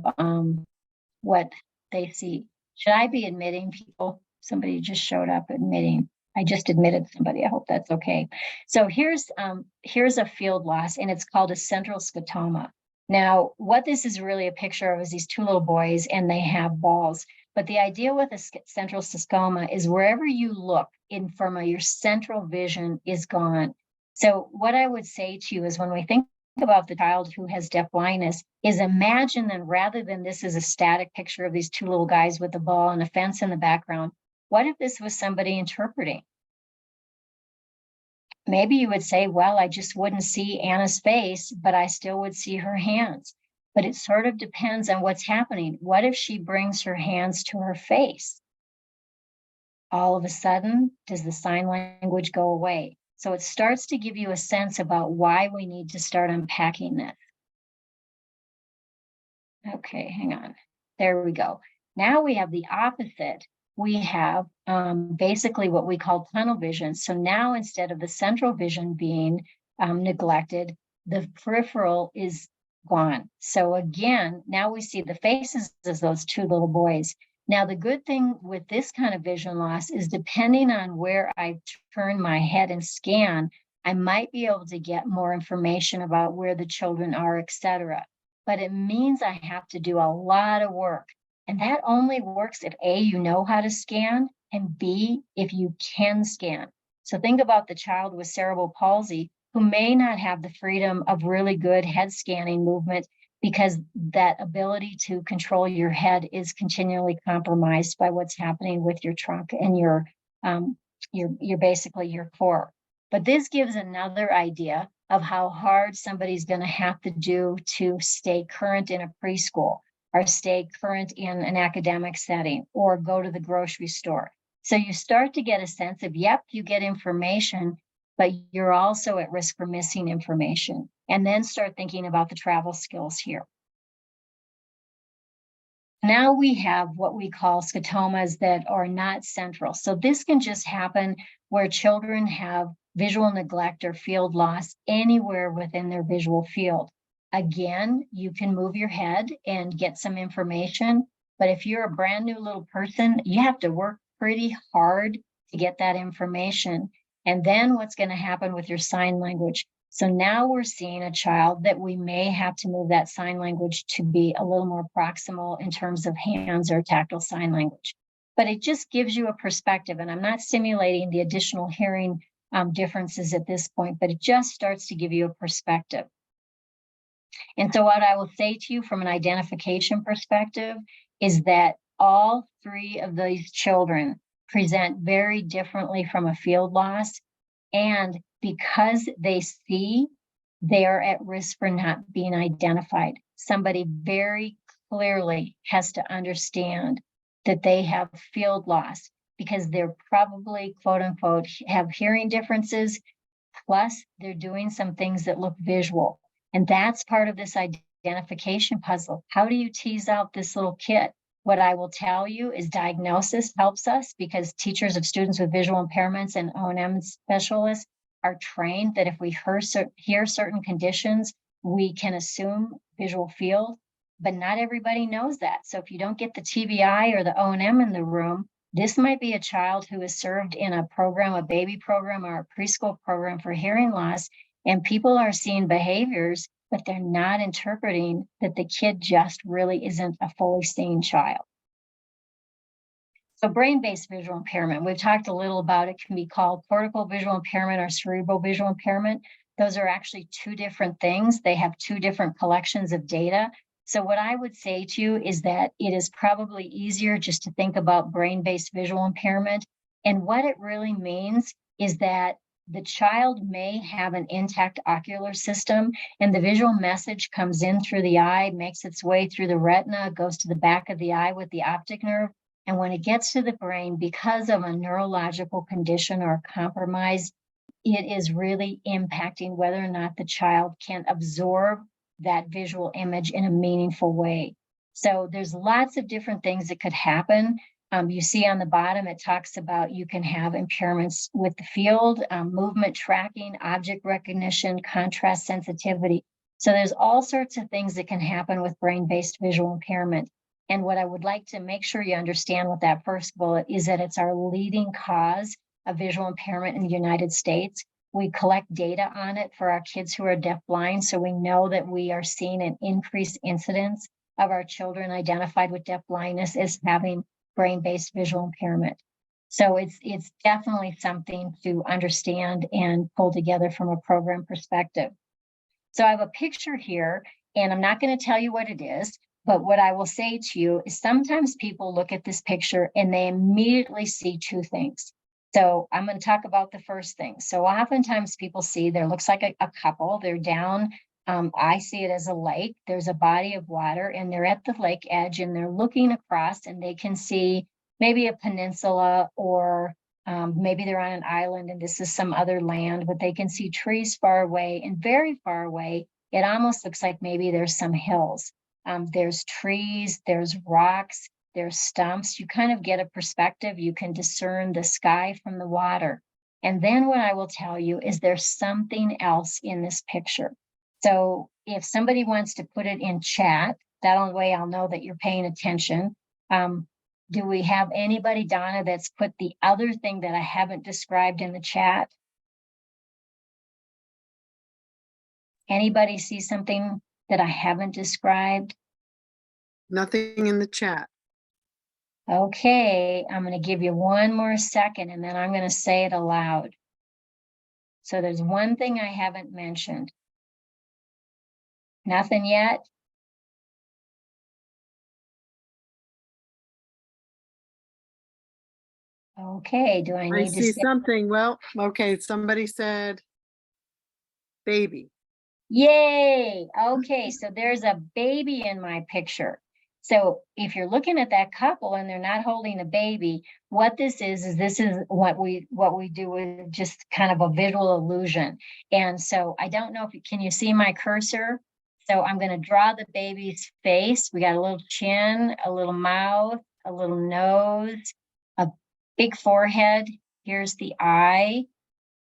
what they see. Should I be admitting people? Somebody just showed up admitting. I just admitted somebody. I hope that's okay. So here's a field loss, and it's called a central scotoma. Now, what this is really a picture of is these two little boys, and they have balls. But the idea with a central scoma is wherever you look in from your central vision is gone. So what I would say to you is when we think about the child who has deafblindness is imagine then rather than this is a static picture of these two little guys with a ball and a fence in the background, what if this was somebody interpreting? Maybe you would say, well, I just wouldn't see Anna's face, but I still would see her hands. But it sort of depends on what's happening. What if she brings her hands to her face? All of a sudden, does the sign language go away? So it starts to give you a sense about why we need to start unpacking this. Okay, hang on. There we go. Now we have the opposite. We have basically what we call tunnel vision. So now instead of the central vision being neglected, the peripheral is gone. So again, now we see the faces as those two little boys. Now, the good thing with this kind of vision loss is depending on where I turn my head and scan, I might be able to get more information about where the children are, etc. But it means I have to do a lot of work. And that only works if A, you know how to scan, and B, if you can scan. So think about the child with cerebral palsy who may not have the freedom of really good head scanning movement because that ability to control your head is continually compromised by what's happening with your trunk and your basically your core. But this gives another idea of how hard somebody's going to have to do to stay current in a preschool or stay current in an academic setting or go to the grocery store. So you start to get a sense of, yep, you get information, but you're also at risk for missing information. And then start thinking about the travel skills here. Now we have what we call scotomas that are not central. So this can just happen where children have visual neglect or field loss anywhere within their visual field. Again, you can move your head and get some information, but if you're a brand new little person, you have to work pretty hard to get that information. And then what's going to happen with your sign language? So now we're seeing a child that we may have to move that sign language to be a little more proximal in terms of hands or tactile sign language. But it just gives you a perspective. And I'm not simulating the additional hearing differences at this point, but it just starts to give you a perspective. And so what I will say to you from an identification perspective is that all three of these children present very differently from a field loss. And because they see, they are at risk for not being identified. Somebody very clearly has to understand that they have field loss because they're probably, quote unquote, have hearing differences, plus they're doing some things that look visual. And that's part of this identification puzzle. How do you tease out this little kid? What I will tell you is diagnosis helps us because teachers of students with visual impairments and O&M specialists are trained that if we hear certain conditions, we can assume visual field, but not everybody knows that. So if you don't get the TBI or the O&M in the room, this might be a child who is served in a program, a baby program or a preschool program for hearing loss, and people are seeing behaviors, but they're not interpreting that the kid just really isn't a fully sane child. So brain-based visual impairment, we've talked a little about it, can be called cortical visual impairment or cerebral visual impairment. Those are actually two different things. They have two different collections of data. So what I would say to you is that it is probably easier just to think about brain-based visual impairment. And what it really means is that the child may have an intact ocular system and the visual message comes in through the eye, makes its way through the retina, goes to the back of the eye with the optic nerve. And when it gets to the brain, because of a neurological condition or compromise, it is really impacting whether or not the child can absorb that visual image in a meaningful way. So there's lots of different things that could happen. You see on the bottom, it talks about you can have impairments with the field, movement tracking, object recognition, contrast sensitivity. So there's all sorts of things that can happen with brain-based visual impairment. And what I would like to make sure you understand with that first bullet is that it's our leading cause of visual impairment in the United States. We collect data on it for our kids who are deafblind, so we know that we are seeing an increased incidence of our children identified with deafblindness as having brain-based visual impairment. So it's definitely something to understand and pull together from a program perspective. So I have a picture here, and I'm not going to tell you what it is, but what I will say to you is sometimes people look at this picture and they immediately see two things. So I'm going to talk about the first thing. So oftentimes people see there looks like a couple, they're down. I see it as a lake. There's a body of water and they're at the lake edge and they're looking across and they can see maybe a peninsula or maybe they're on an island and this is some other land, but they can see trees far away and very far away. It almost looks like maybe there's some hills. There's trees, there's rocks, there's stumps. You kind of get a perspective. You can discern the sky from the water. And then what I will tell you is there's something else in this picture. So if somebody wants to put it in chat, that way I'll know that you're paying attention. Do we have anybody, Donna, that's put the other thing that I haven't described in the chat? Anybody see something that I haven't described? Nothing in the chat. Okay, I'm going to give you one more second and then I'm going to say it aloud. So there's one thing I haven't mentioned. Nothing yet? Okay, do I I need to see say? something. Well, okay, somebody said baby. Yay! Okay, so there's a baby in my picture. So if you're looking at that couple and they're not holding a baby, what this is this is what we do with just kind of a visual illusion. And so I don't know if can you see my cursor? So I'm going to draw the baby's face. We got a little chin, a little mouth, a little nose, a big forehead. Here's the eye.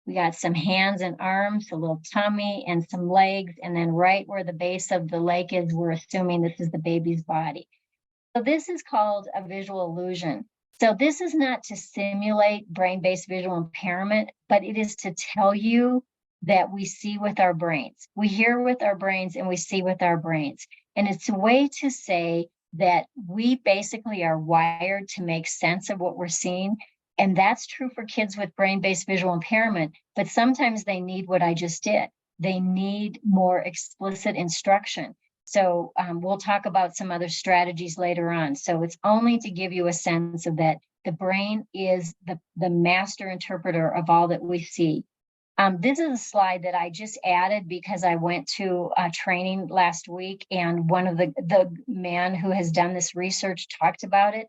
We got some hands and arms, a little tummy and some legs. And then right where the base of the leg is, we're assuming this is the baby's body. So this is called a visual illusion. So this is not to simulate brain-based visual impairment, but it is to tell you that we see with our brains. We hear with our brains and we see with our brains. And it's a way to say that we basically are wired to make sense of what we're seeing. And that's true for kids with brain-based visual impairment, but sometimes they need what I just did. They need more explicit instruction. So we'll talk about some other strategies later on. So it's only to give you a sense of that the brain is the master interpreter of all that we see. This is a slide that I just added because I went to a training last week and one of the man who has done this research talked about it.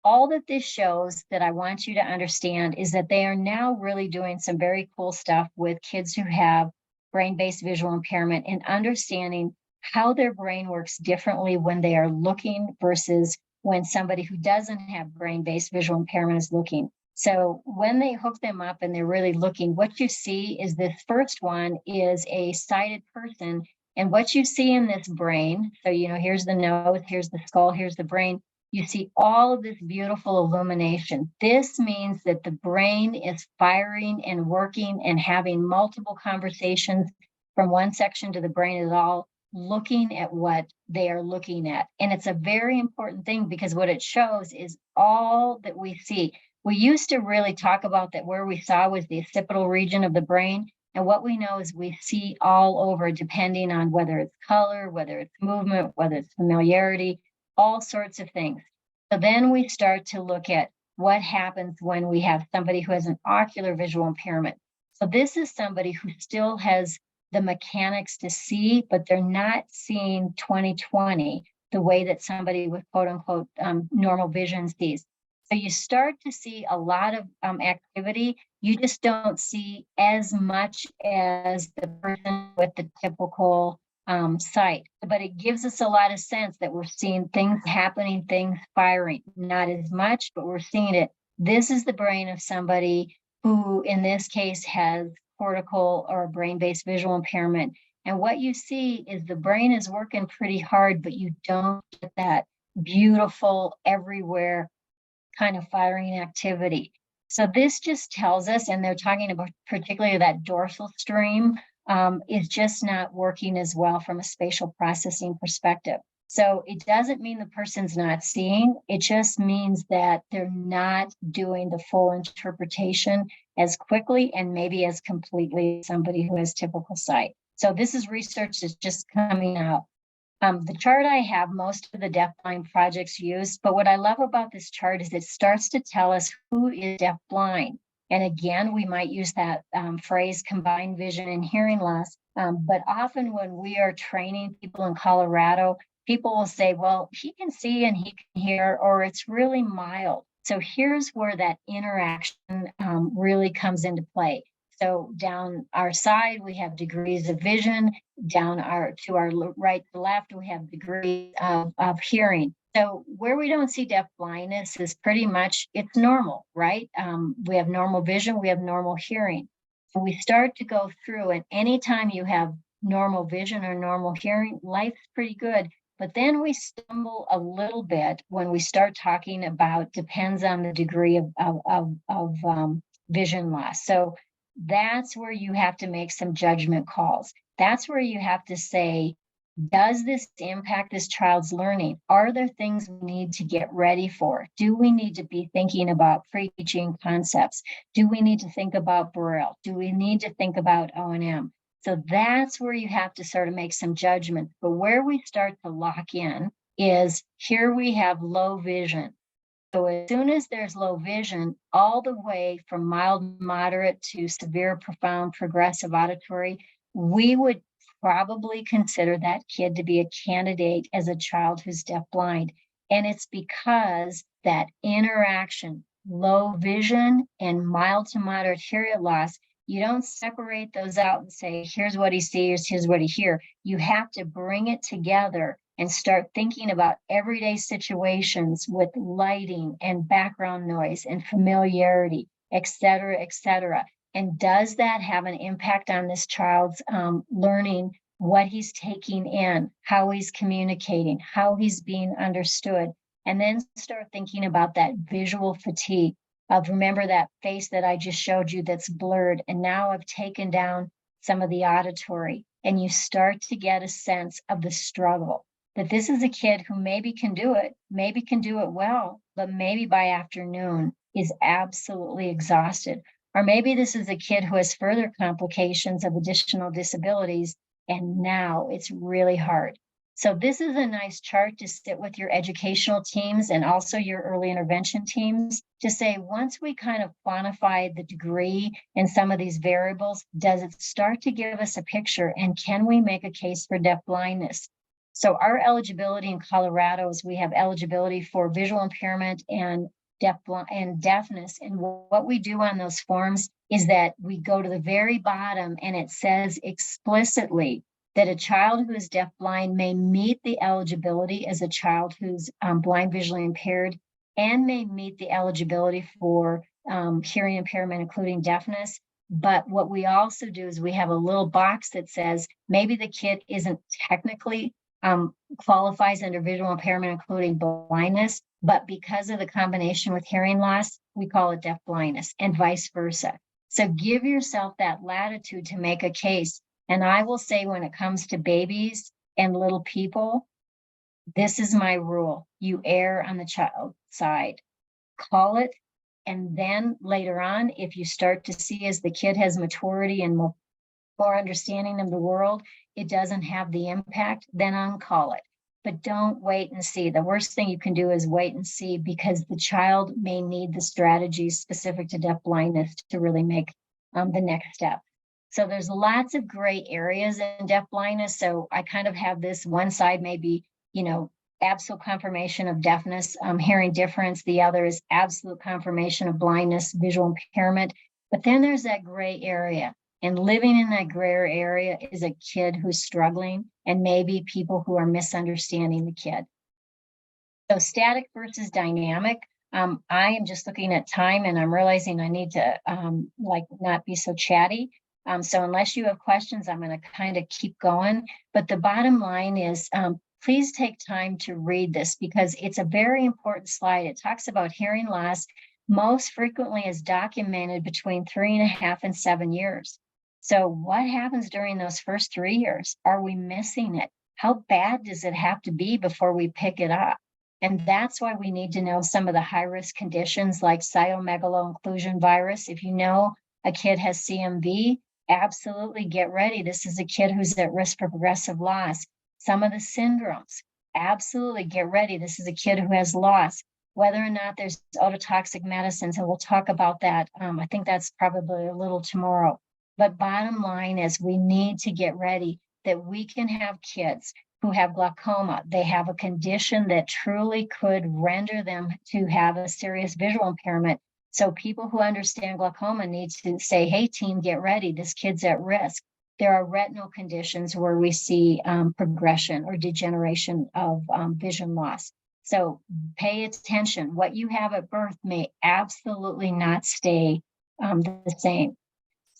All that this shows that I want you to understand is that they are now really doing some very cool stuff with kids who have brain-based visual impairment and understanding how their brain works differently when they are looking versus when somebody who doesn't have brain-based visual impairment is looking. So when they hook them up and they're really looking, what you see is this first one is a sighted person. And what you see in this brain, so, here's the nose, here's the skull, here's the brain. You see all of this beautiful illumination. This means that the brain is firing and working and having multiple conversations from one section to the brain is all looking at what they are looking at. And it's a very important thing because what it shows is all that we see. We used to really talk about that where we saw was the occipital region of the brain. And what we know is we see all over depending on whether it's color, whether it's movement, whether it's familiarity, all sorts of things. So then we start to look at what happens when we have somebody who has an ocular visual impairment. So this is somebody who still has the mechanics to see, but they're not seeing 20/20 the way that somebody with quote unquote normal vision sees. So you start to see a lot of activity. You just don't see as much as the person with the typical sight, but it gives us a lot of sense that we're seeing things happening, things firing, not as much, but we're seeing it. This is the brain of somebody who in this case has cortical or brain-based visual impairment. And what you see is the brain is working pretty hard, but you don't get that beautiful everywhere kind of firing activity. So this just tells us, and they're talking about particularly that dorsal stream is just not working as well from a spatial processing perspective. So it doesn't mean the person's not seeing. It just means that they're not doing the full interpretation as quickly and maybe as completely as somebody who has typical sight. So this is research that's just coming out. The chart I have, most of the deafblind projects use, but what I love about this chart is it starts to tell us who is deafblind. And again, we might use that phrase, combined vision and hearing loss. But often when we are training people in Colorado, people will say, well, he can see and he can hear, or it's really mild. So here's where that interaction really comes into play. So down our side, we have degrees of vision. Down to our right to left, we have degrees of hearing. So where we don't see deaf blindness is pretty much, it's normal, right? We have normal vision, we have normal hearing. So we start to go through, and anytime you have normal vision or normal hearing, life's pretty good. But then we stumble a little bit when we start talking about, depends on the degree of vision loss. So that's where you have to make some judgment calls. That's where you have to say, does this impact this child's learning? Are there things we need to get ready for? Do we need to be thinking about pre-teaching concepts? Do we need to think about Braille? Do we need to think about O&M? So that's where you have to sort of make some judgment. But where we start to lock in is, here we have low vision. So as soon as there's low vision, all the way from mild, moderate to severe, profound, progressive auditory, we would probably consider that kid to be a candidate as a child who's deafblind. And it's because that interaction, low vision and mild to moderate hearing loss, you don't separate those out and say, here's what he sees, here's what he hears. You have to bring it together and start thinking about everyday situations with lighting and background noise and familiarity, et cetera, et cetera. And does that have an impact on this child's learning, what he's taking in, how he's communicating, how he's being understood? And then start thinking about that visual fatigue of, remember that face that I just showed you that's blurred, and now I've taken down some of the auditory, and you start to get a sense of the struggle. That this is a kid who maybe can do it well, but maybe by afternoon is absolutely exhausted. Or maybe this is a kid who has further complications of additional disabilities, and now it's really hard. So this is a nice chart to sit with your educational teams and also your early intervention teams to say, once we kind of quantify the degree in some of these variables, does it start to give us a picture, and can we make a case for deafblindness? So our eligibility in Colorado is, we have eligibility for visual impairment and deafness. And what we do on those forms is that we go to the very bottom, and it says explicitly that a child who is deafblind may meet the eligibility as a child who's blind visually impaired, and may meet the eligibility for hearing impairment, including deafness. But what we also do is we have a little box that says maybe the kid isn't technically qualifies under visual impairment, including blindness, but because of the combination with hearing loss, we call it deafblindness, and vice versa. So give yourself that latitude to make a case. And I will say, when it comes to babies and little people, this is my rule. You err on the child side. Call it. And then later on, if you start to see, as the kid has maturity and more understanding of the world, it doesn't have the impact, then uncall it. But don't wait and see. The worst thing you can do is wait and see, because the child may need the strategies specific to deafblindness to really make the next step. So there's lots of gray areas in deafblindness. So I kind of have this, one side may be, absolute confirmation of deafness, hearing difference. The other is absolute confirmation of blindness, visual impairment. But then there's that gray area. And living in that gray area is a kid who's struggling, and maybe people who are misunderstanding the kid. So static versus dynamic. I am just looking at time, and I'm realizing I need to not be so chatty. So unless you have questions, I'm going to kind of keep going. But the bottom line is, please take time to read this, because it's a very important slide. It talks about hearing loss most frequently is documented between 3.5 and 7 years. So what happens during those first 3 years? Are we missing it? how bad does it have to be before we pick it up? And that's why we need to know some of the high-risk conditions like cytomegalo-inclusion virus. If you know a kid has CMV, absolutely get ready. This is a kid who's at risk for progressive loss. Some of the syndromes, absolutely get ready. This is a kid who has loss. Whether or not there's ototoxic medicines, and we'll talk about that. I think that's probably a little tomorrow. But bottom line is we need to get ready that we can have kids who have glaucoma. They have a condition that truly could render them to have a serious visual impairment. So people who understand glaucoma need to say, hey, team, get ready. This kid's at risk. There are retinal conditions where we see progression or degeneration of vision loss. So pay attention. What you have at birth may absolutely not stay the same.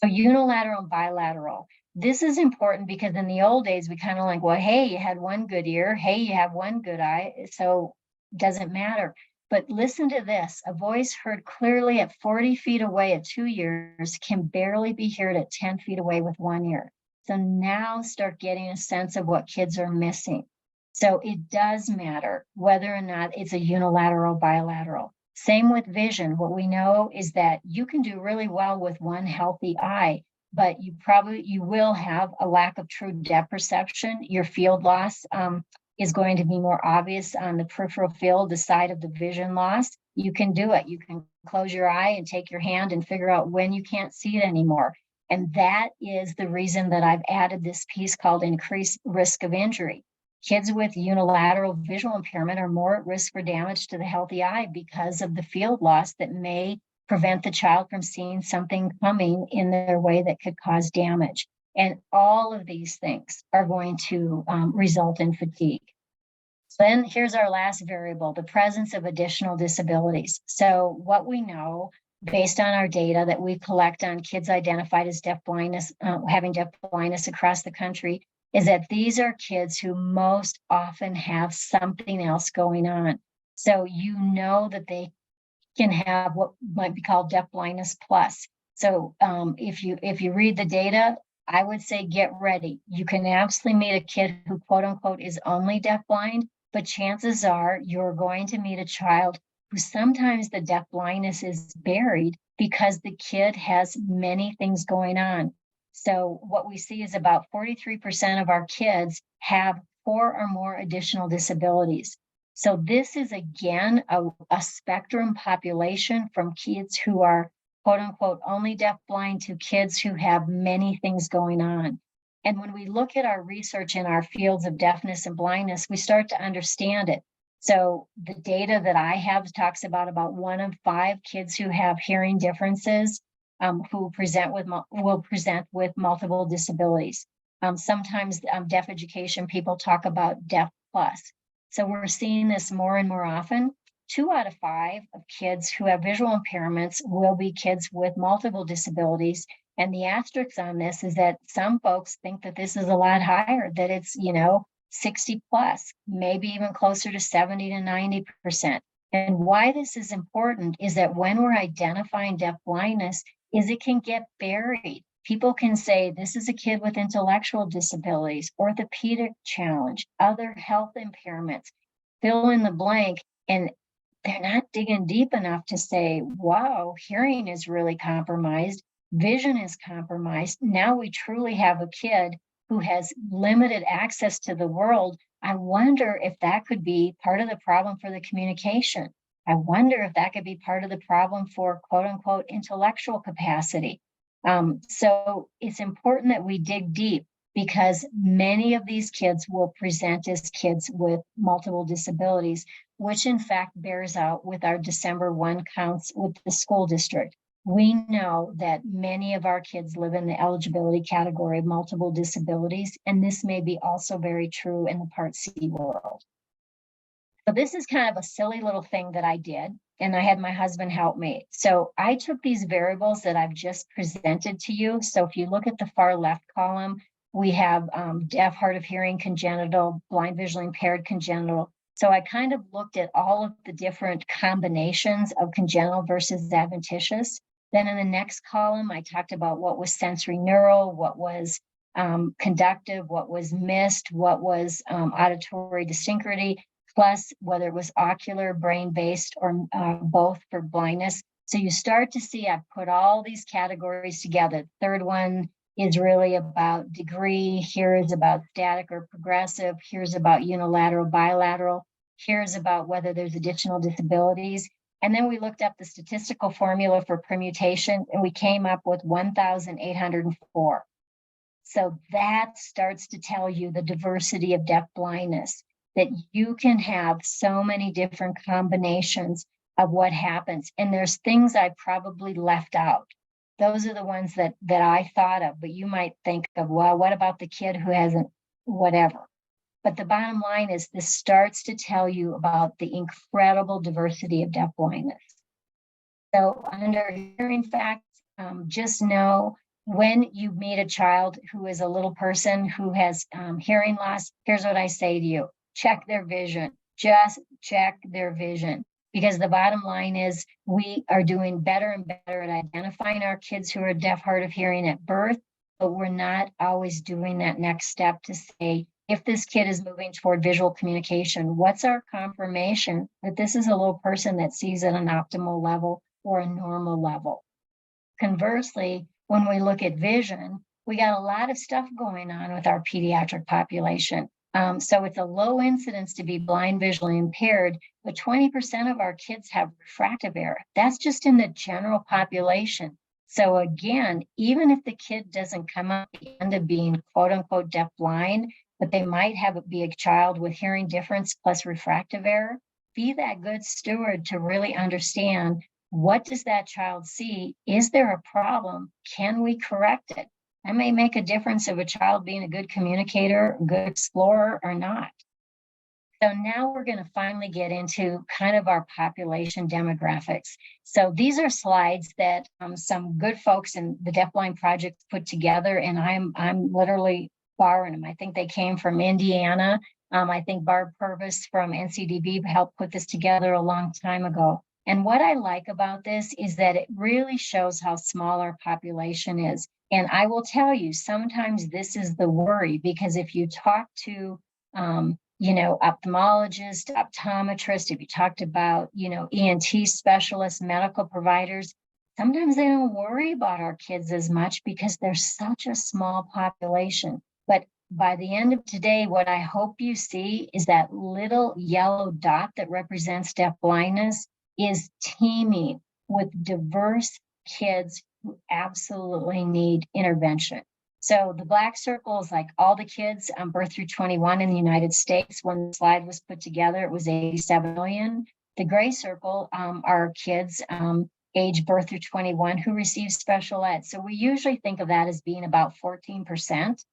So unilateral and bilateral. This is important because in the old days, we kind of like, well, hey, you had one good ear. Hey, you have one good eye. So it doesn't matter. But listen to this. A voice heard clearly at 40 feet away at 2 years can barely be heard at 10 feet away with 1 ear. So now start getting a sense of what kids are missing. So it does matter whether or not it's a unilateral, bilateral. Same with vision. What we know is that you can do really well with one healthy eye, but you will have a lack of true depth perception. Your field loss is going to be more obvious on the peripheral field, the side of the vision loss. You can do it. You can close your eye and take your hand and figure out when you can't see it anymore. And that is the reason that I've added this piece called increased risk of injury. Kids with unilateral visual impairment are more at risk for damage to the healthy eye because of the field loss that may prevent the child from seeing something coming in their way that could cause damage. And all of these things are going to result in fatigue. So then here's our last variable, the presence of additional disabilities. So what we know based on our data that we collect on kids identified as deafblindness, having deafblindness across the country, is that these are kids who most often have something else going on. So you know that they can have what might be called deafblindness plus. So if you read the data, I would say get ready. You can absolutely meet a kid who quote unquote is only deafblind, but chances are you're going to meet a child who sometimes the deafblindness is buried because the kid has many things going on. So what we see is about 43% of our kids have 4 or more additional disabilities. So this is, again, a spectrum population from kids who are, quote unquote, only deafblind to kids who have many things going on. And when we look at our research in our fields of deafness and blindness, we start to understand it. So the data that I have talks about 1 in 5 kids who have hearing differences who will present with multiple disabilities. Sometimes deaf education people talk about deaf plus. So we're seeing this more and more often. 2 out of 5 of kids who have visual impairments will be kids with multiple disabilities. And the asterisk on this is that some folks think that this is a lot higher, that it's, 60 plus, maybe even closer to 70 to 90%. And why this is important is that when we're identifying deafblindness, is it can get buried. People can say, this is a kid with intellectual disabilities, orthopedic challenge, other health impairments, fill in the blank, and they're not digging deep enough to say, wow, hearing is really compromised, vision is compromised. Now we truly have a kid who has limited access to the world. I wonder if that could be part of the problem for the communication. I wonder if that could be part of the problem for quote unquote intellectual capacity. So it's important that we dig deep because many of these kids will present as kids with multiple disabilities, which in fact bears out with our December 1 counts with the school district. We know that many of our kids live in the eligibility category of multiple disabilities, and this may be also very true in the Part C world. So this is kind of a silly little thing that I did, and I had my husband help me. So I took these variables that I've just presented to you. So if you look at the far left column, we have deaf, hard of hearing, congenital, blind, visually impaired, congenital. So I kind of looked at all of the different combinations of congenital versus adventitious. Then in the next column, I talked about what was sensory neural, what was conductive, what was missed, what was auditory dyssynchrony, plus whether it was ocular, brain-based, or both for blindness. So you start to see, I've put all these categories together. The third one is really about degree. Here is about static or progressive. Here's about unilateral, bilateral. Here's about whether there's additional disabilities. And then we looked up the statistical formula for permutation, and we came up with 1,804. So that starts to tell you the diversity of deaf blindness, that you can have so many different combinations of what happens. And there's things I probably left out. Those are the ones that I thought of, but you might think of, well, what about the kid who hasn't, whatever. But the bottom line is this starts to tell you about the incredible diversity of deaf blindness. So under hearing facts, just know when you meet a child who is a little person who has hearing loss, here's what I say to you: check their vision, just check their vision. Because the bottom line is we are doing better and better at identifying our kids who are deaf, hard of hearing at birth, but we're not always doing that next step to say, if this kid is moving toward visual communication, what's our confirmation that this is a little person that sees at an optimal level or a normal level? Conversely, when we look at vision, we got a lot of stuff going on with our pediatric population. So it's a low incidence to be blind, visually impaired, but 20% of our kids have refractive error. That's just in the general population. So again, even if the kid doesn't come up at the end of being quote unquote deaf blind, but they might have it be a child with hearing difference plus refractive error, be that good steward to really understand, what does that child see? Is there a problem? Can we correct it? That may make a difference of a child being a good communicator, a good explorer, or not. So now we're going to finally get into kind of our population demographics. So these are slides that some good folks in the Deafblind Project put together, and I'm literally borrowing them. I think they came from Indiana. I think Barb Purvis from NCDB helped put this together a long time ago. And what I like about this is that it really shows how small our population is. And I will tell you, sometimes this is the worry, because if you talk to, ophthalmologists, optometrists, if you talked about, ENT specialists, medical providers, sometimes they don't worry about our kids as much because there's such a small population. But by the end of today, what I hope you see is that little yellow dot that represents deaf blindness is teeming with diverse kids who absolutely need intervention. So the black circle is like all the kids birth through 21 in the United States. When the slide was put together, it was 87 million. The gray circle are kids age birth through 21 who receive special ed. So we usually think of that as being about 14%,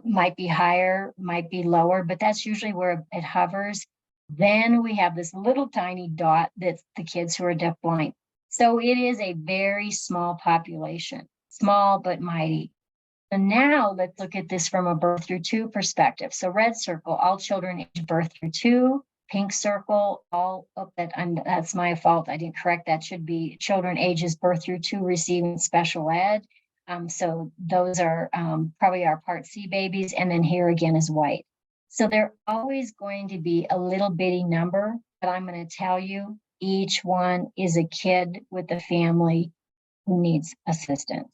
might be higher, might be lower, but that's usually where it hovers. Then we have this little tiny dot that's the kids who are deafblind. So it is a very small population, small but mighty. So now let's look at this from a birth through 2 perspective. So red circle, all children age birth through 2. Pink circle, that's my fault. I didn't correct that. Should be children ages birth through 2 receiving special ed. So those are probably our Part C babies. And then here again is white. So they're always going to be a little bitty number, but I'm going to tell you, each one is a kid with a family who needs assistance.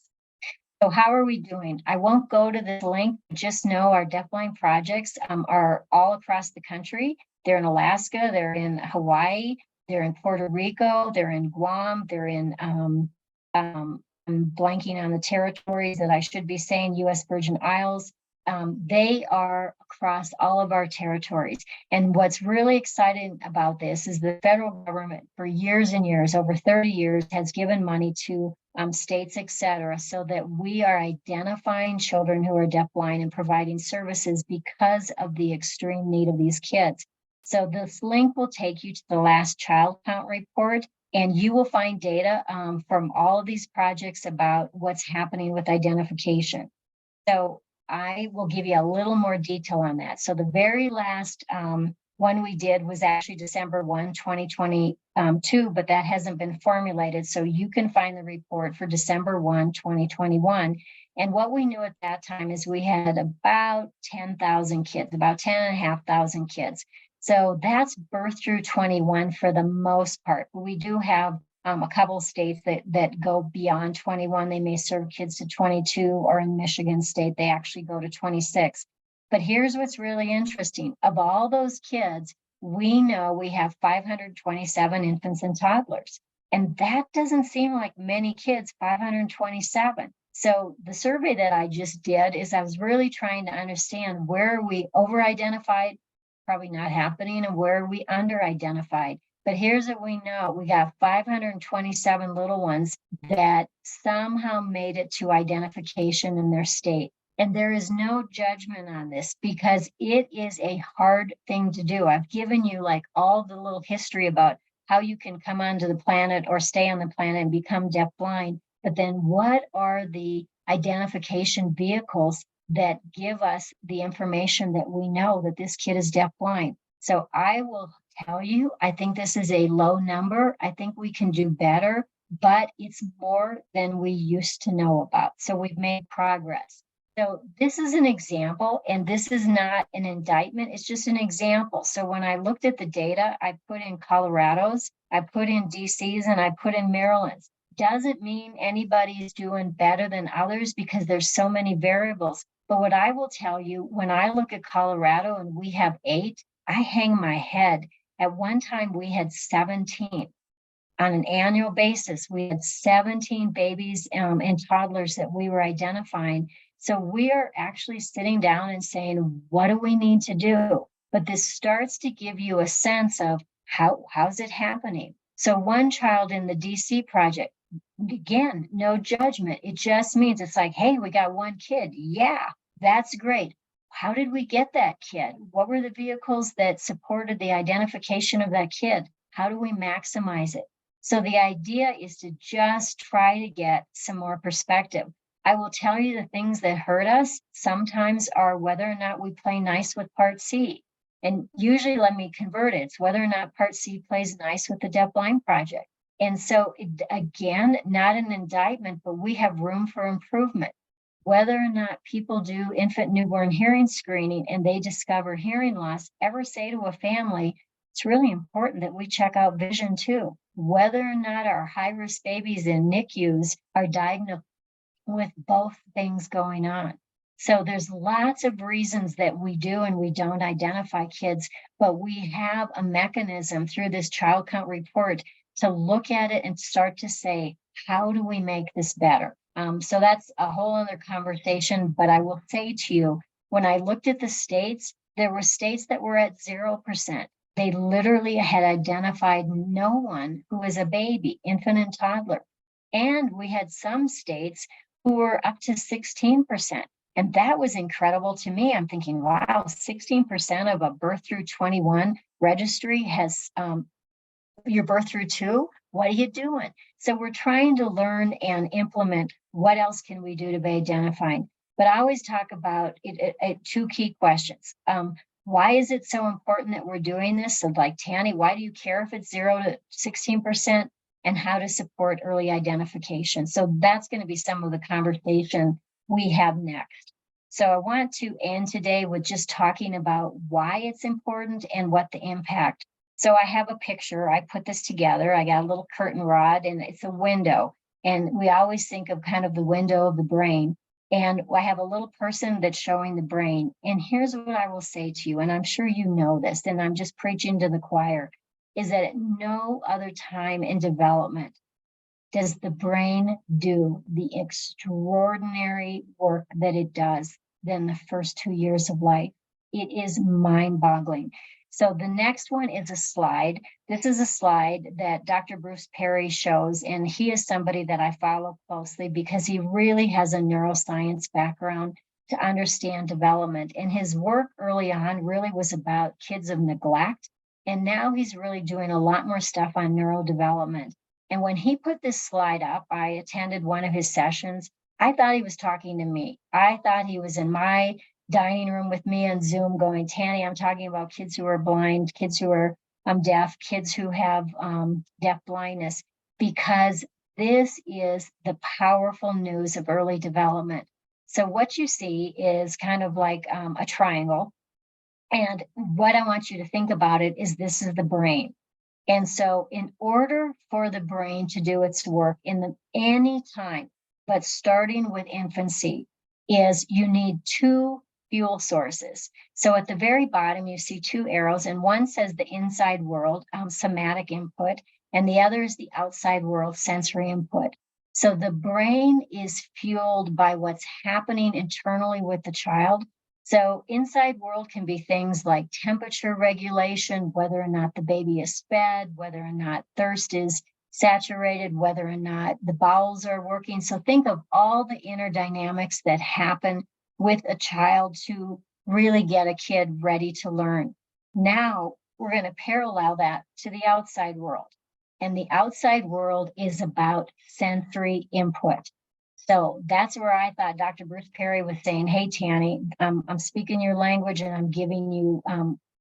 So how are we doing? I won't go to this link, just know our Deafblind projects are all across the country. They're in Alaska, they're in Hawaii, they're in Puerto Rico, they're in Guam, they're in, I'm blanking on the territories that I should be saying, US Virgin Isles. They are across all of our territories. And what's really exciting about this is the federal government for years and years, over 30 years, has given money to states, et cetera, so that we are identifying children who are deafblind and providing services because of the extreme need of these kids. So this link will take you to the last child count report, and you will find data from all of these projects about what's happening with identification. So I will give you a little more detail on that. So the very last One we did was actually December 1, 2022, but that hasn't been formulated. So you can find the report for December 1, 2021. And what we knew at that time is we had about 10,000 kids, about 10,500 kids. So that's birth through 21 for the most part. We do have a couple of states that go beyond 21. They may serve kids to 22, or in Michigan State, they actually go to 26. But here's what's really interesting. Of all those kids, we know we have 527 infants and toddlers. And that doesn't seem like many kids, 527. So the survey that I just did is I was really trying to understand where we over-identified, probably not happening, and where we under-identified. But here's what we know. We got 527 little ones that somehow made it to identification in their state. And there is no judgment on this because it is a hard thing to do. I've given you like all the little history about how you can come onto the planet or stay on the planet and become deafblind. But then what are the identification vehicles that give us the information that we know that this kid is deafblind? So I will tell you, I think this is a low number. I think we can do better, but it's more than we used to know about. So we've made progress. So this is an example, and this is not an indictment. It's just an example. So when I looked at the data, I put in Colorado's, I put in DC's, and I put in Maryland's. Doesn't mean anybody's doing better than others because there's so many variables. But what I will tell you, when I look at Colorado and we have 8, I hang my head. At one time, we had 17. On an annual basis, we had 17 babies and toddlers that we were identifying. So we are actually sitting down and saying, what do we need to do? But this starts to give you a sense of how's it happening? So one child in the DC project, again, no judgment. It just means it's like, hey, we got one kid. Yeah, that's great. How did we get that kid? What were the vehicles that supported the identification of that kid? How do we maximize it? So the idea is to just try to get some more perspective. I will tell you the things that hurt us sometimes are whether or not we play nice with Part C. And usually, let me convert it. It's whether or not Part C plays nice with the Deafblind Project. And so, again, not an indictment, but we have room for improvement. Whether or not people do infant newborn hearing screening and they discover hearing loss, ever say to a family, it's really important that we check out vision too. Whether or not our high-risk babies in NICUs are diagnosed with both things going on. So there's lots of reasons that we do and we don't identify kids, but we have a mechanism through this child count report to look at it and start to say, how do we make this better? So that's a whole other conversation, but I will say to you, when I looked at the states, there were states that were at 0%. They literally had identified no one who was a baby, infant and toddler. And we had some states who were up to 16%. And that was incredible to me. I'm thinking, wow, 16% of a birth through 21 registry has your birth through 2. What are you doing? So we're trying to learn and implement what else can we do to be identifying. But I always talk about it 2 key questions. Why is it so important that we're doing this? So like, Tanny, why do you care if it's 0 to 16%? And how to support early identification. So that's going to be some of the conversation we have next. So I want to end today with just talking about why it's important and what the impact. So I have a picture. I put this together. I got a little curtain rod and it's a window. And we always think of kind of the window of the brain. And I have a little person that's showing the brain. And here's what I will say to you, and I'm sure you know this, and I'm just preaching to the choir, is that at no other time in development does the brain do the extraordinary work that it does than the first 2 years of life. It is mind-boggling. So the next one is a slide. This is a slide that Dr. Bruce Perry shows, and he is somebody that I follow closely because he really has a neuroscience background to understand development. And his work early on really was about kids of neglect. And now he's really doing a lot more stuff on neurodevelopment. And when he put this slide up, I attended one of his sessions. I thought he was talking to me. I thought he was in my dining room with me on Zoom going, Tanny, I'm talking about kids who are blind, kids who are deaf, kids who have deaf blindness, because this is the powerful news of early development. So what you see is kind of like a triangle. And what I want you to think about it is this is the brain. And so in order for the brain to do its work any time, but starting with infancy, is you need two fuel sources. So at the very bottom, you see two arrows, and one says the inside world, somatic input, and the other is the outside world, sensory input. So the brain is fueled by what's happening internally with the child. So inside world can be things like temperature regulation, whether or not the baby is fed, whether or not thirst is saturated, whether or not the bowels are working. So think of all the inner dynamics that happen with a child to really get a kid ready to learn. Now we're going to parallel that to the outside world. And the outside world is about sensory input. So that's where I thought Dr. Bruce Perry was saying, hey, Tanny, I'm speaking your language and I'm giving you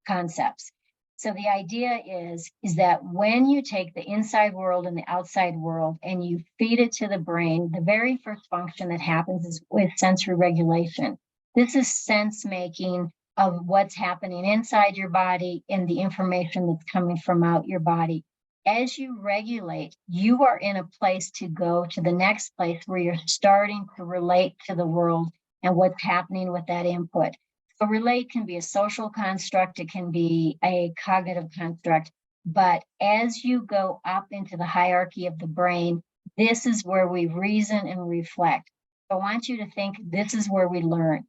concepts. So the idea is that when you take the inside world and the outside world and you feed it to the brain, the very first function that happens is with sensory regulation. This is sense making of what's happening inside your body and the information that's coming from out your body. As you regulate, you are in a place to go to the next place where you're starting to relate to the world and what's happening with that input. So relate can be a social construct, it can be a cognitive construct, but as you go up into the hierarchy of the brain, this is where we reason and reflect. I want you to think this is where we learn.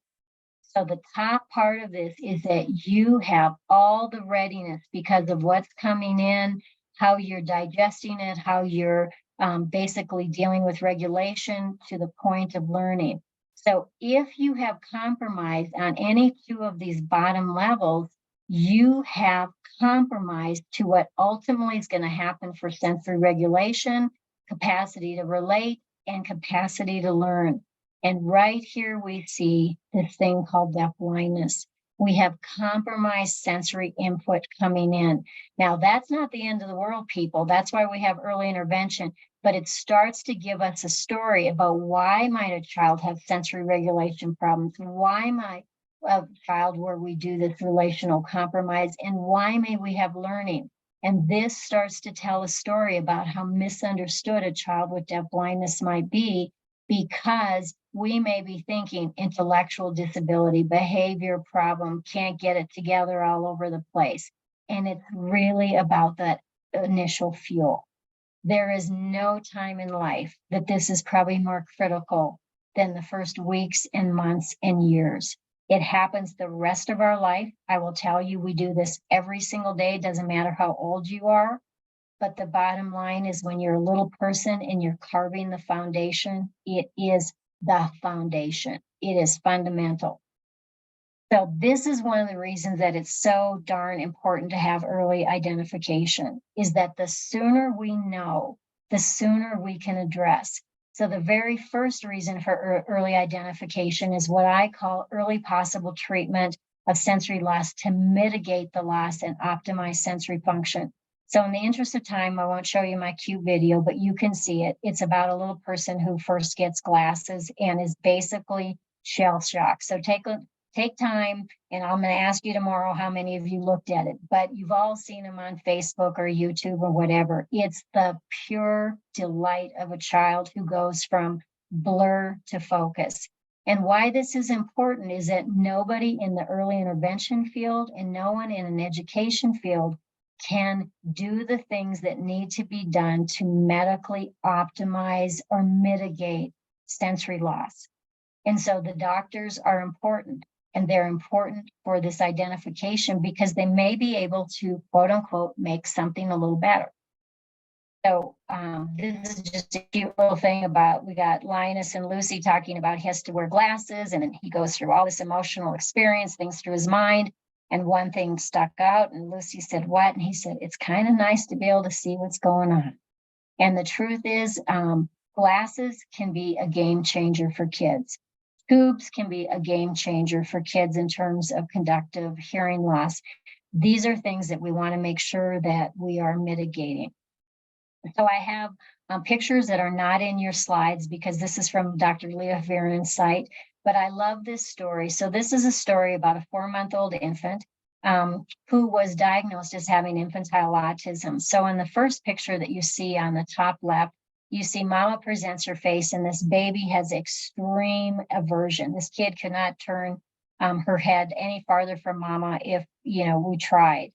So the top part of this is that you have all the readiness because of what's coming in, how you're digesting it, how you're basically dealing with regulation to the point of learning. So if you have compromised on any two of these bottom levels, you have compromised to what ultimately is going to happen for sensory regulation, capacity to relate, and capacity to learn. And right here we see this thing called deaf blindness. We have compromised sensory input coming in. Now, that's not the end of the world, people. That's why we have early intervention, but it starts to give us a story about why might a child have sensory regulation problems? Why might a child where we do this relational compromise, and why may we have learning? And this starts to tell a story about how misunderstood a child with deaf blindness might be, because we may be thinking intellectual disability, behavior problem, can't get it together all over the place. And it's really about that initial fuel. There is no time in life that this is probably more critical than the first weeks and months and years. It happens the rest of our life. I will tell you, we do this every single day. It doesn't matter how old you are. But the bottom line is when you're a little person and you're carving the foundation, it is the foundation. It is fundamental. So this is one of the reasons that it's so darn important to have early identification, is that the sooner we know, the sooner we can address. So the very first reason for early identification is what I call early possible treatment of sensory loss to mitigate the loss and optimize sensory function. So in the interest of time, I won't show you my cute video, but you can see it. It's about a little person who first gets glasses and is basically shell shocked. So take time, and I'm going to ask you tomorrow how many of you looked at it, but you've all seen them on Facebook or YouTube or whatever. It's the pure delight of a child who goes from blur to focus. And why this is important is that nobody in the early intervention field and no one in an education field can do the things that need to be done to medically optimize or mitigate sensory loss. And so the doctors are important, and they're important for this identification because they may be able to, quote unquote, make something a little better. So this is just a cute little thing about, we got Linus and Lucy talking about he has to wear glasses, and then he goes through all this emotional experience, things through his mind. And one thing stuck out, and Lucy said, what? And he said, it's kind of nice to be able to see what's going on. And the truth is, glasses can be a game changer for kids. Tubes can be a game changer for kids in terms of conductive hearing loss. These are things that we want to make sure that we are mitigating. So I have pictures that are not in your slides because this is from Dr. Leah Verin's site, but I love this story. So this is a story about a 4-month-old infant who was diagnosed as having infantile autism. So in the first picture that you see on the top left, you see mama presents her face and this baby has extreme aversion. This kid could not turn her head any farther from mama if, we tried.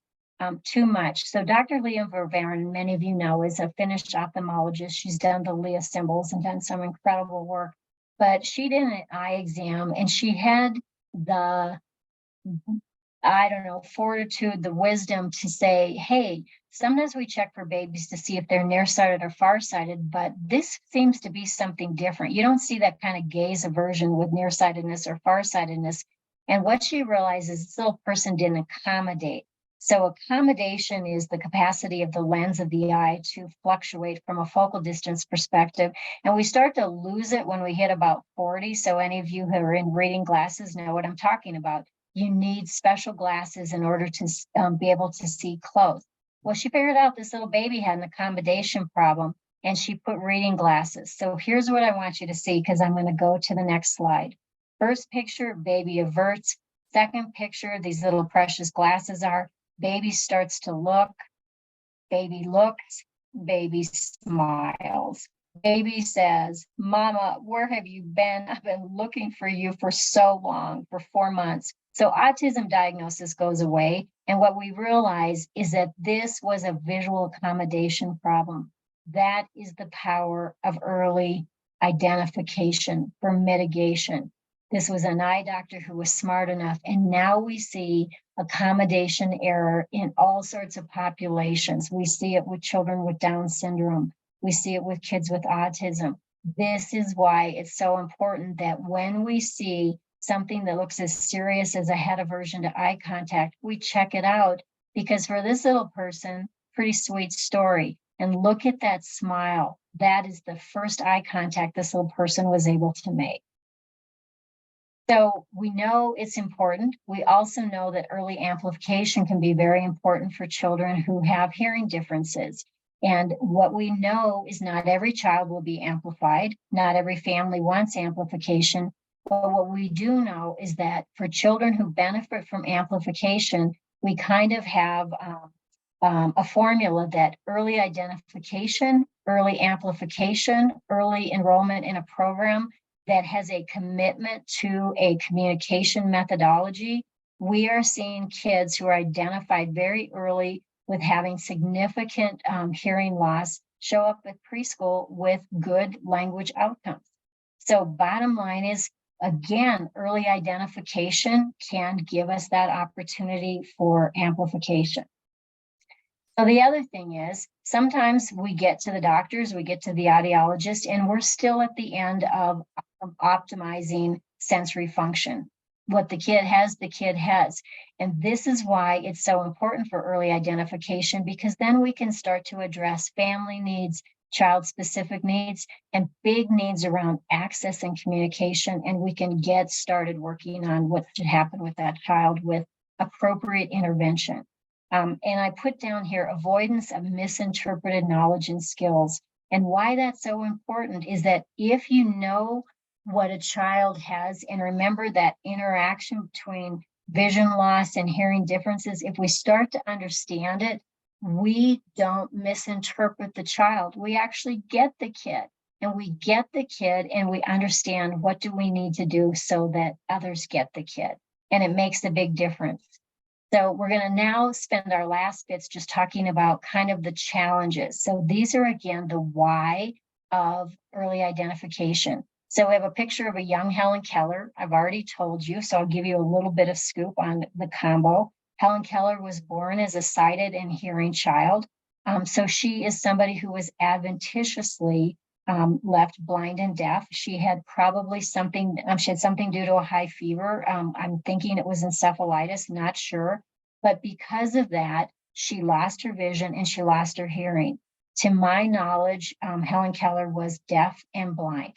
Too much. So Dr. Leah Verin, many of you know, is a Finnish ophthalmologist. She's done the Leah symbols and done some incredible work. But she did an eye exam and she had the, fortitude, the wisdom to say, hey, sometimes we check for babies to see if they're nearsighted or farsighted, but this seems to be something different. You don't see that kind of gaze aversion with nearsightedness or farsightedness. And what she realized is this little person didn't accommodate. So accommodation is the capacity of the lens of the eye to fluctuate from a focal distance perspective. And we start to lose it when we hit about 40. So any of you who are in reading glasses know what I'm talking about. You need special glasses in order to be able to see close. Well, she figured out this little baby had an accommodation problem and she put reading glasses. So here's what I want you to see because I'm going to go to the next slide. First picture, baby averts. Second picture, these little precious glasses are. Baby starts to look, baby looks, baby smiles. Baby says, Mama, where have you been? I've been looking for you for so long, for 4 months. So autism diagnosis goes away. And what we realize is that this was a visual accommodation problem. That is the power of early identification for mitigation. This was an eye doctor who was smart enough. And now we see accommodation error in all sorts of populations. We see it with children with Down syndrome. We see it with kids with autism. This is why it's so important that when we see something that looks as serious as a head aversion to eye contact, we check it out, because for this little person, pretty sweet story. And look at that smile. That is the first eye contact this little person was able to make. So we know it's important. We also know that early amplification can be very important for children who have hearing differences. And what we know is not every child will be amplified. Not every family wants amplification. But what we do know is that for children who benefit from amplification, we kind of have a formula that early identification, early amplification, early enrollment in a program that has a commitment to a communication methodology. We are seeing kids who are identified very early with having significant hearing loss show up at preschool with good language outcomes. So bottom line is, again, early identification can give us that opportunity for amplification. So the other thing is, sometimes we get to the doctors, we get to the audiologist, and we're still at the end of optimizing sensory function. What the kid has. And this is why it's so important for early identification, because then we can start to address family needs, child-specific needs, and big needs around access and communication. And we can get started working on what should happen with that child with appropriate intervention. And I put down here avoidance of misinterpreted knowledge and skills. And why that's so important is that if you know what a child has, and remember that interaction between vision loss and hearing differences, if we start to understand it, we don't misinterpret the child. We actually get the kid, and we understand what do we need to do so that others get the kid. And it makes a big difference. So we're going to now spend our last bits just talking about kind of the challenges. So these are, again, the why of early identification. So we have a picture of a young Helen Keller. I've already told you, so I'll give you a little bit of scoop on the combo. Helen Keller was born as a sighted and hearing child. So she is somebody who was adventitiously left blind and deaf. She had probably something due to a high fever. I'm thinking it was encephalitis, not sure. But because of that, she lost her vision and she lost her hearing. To my knowledge, Helen Keller was deaf and blind.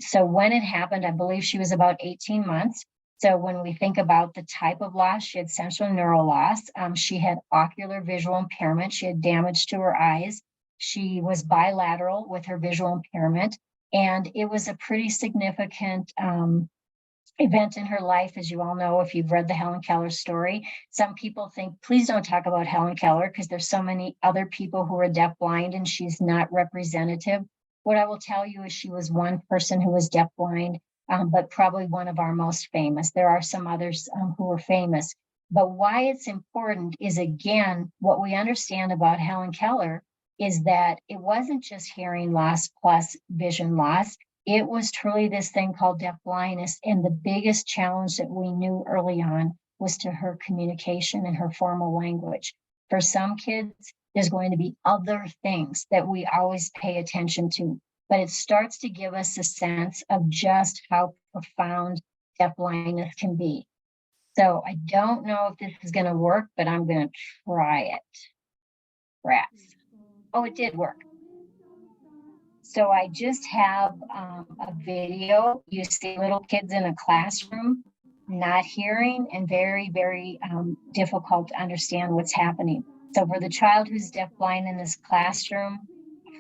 So when it happened, I believe she was about 18 months. So when we think about the type of loss, she had sensory neural loss. She had ocular visual impairment. She had damage to her eyes. She was bilateral with her visual impairment. And it was a pretty significant event in her life, as you all know, if you've read the Helen Keller story. Some people think, please don't talk about Helen Keller because there's so many other people who are deafblind and she's not representative. What I will tell you is she was one person who was deafblind, but probably one of our most famous. There are some others who were famous. But why it's important is, again, what we understand about Helen Keller is that it wasn't just hearing loss plus vision loss. It was truly this thing called deafblindness. And the biggest challenge that we knew early on was to her communication and her formal language. For some kids, there's going to be other things that we always pay attention to, but it starts to give us a sense of just how profound deafblindness can be. So I don't know if this is going to work, but I'm going to try it. Rats. Oh, it did work. So I just have a video. You see little kids in a classroom not hearing and very, very difficult to understand what's happening. So for the child who's deafblind in this classroom,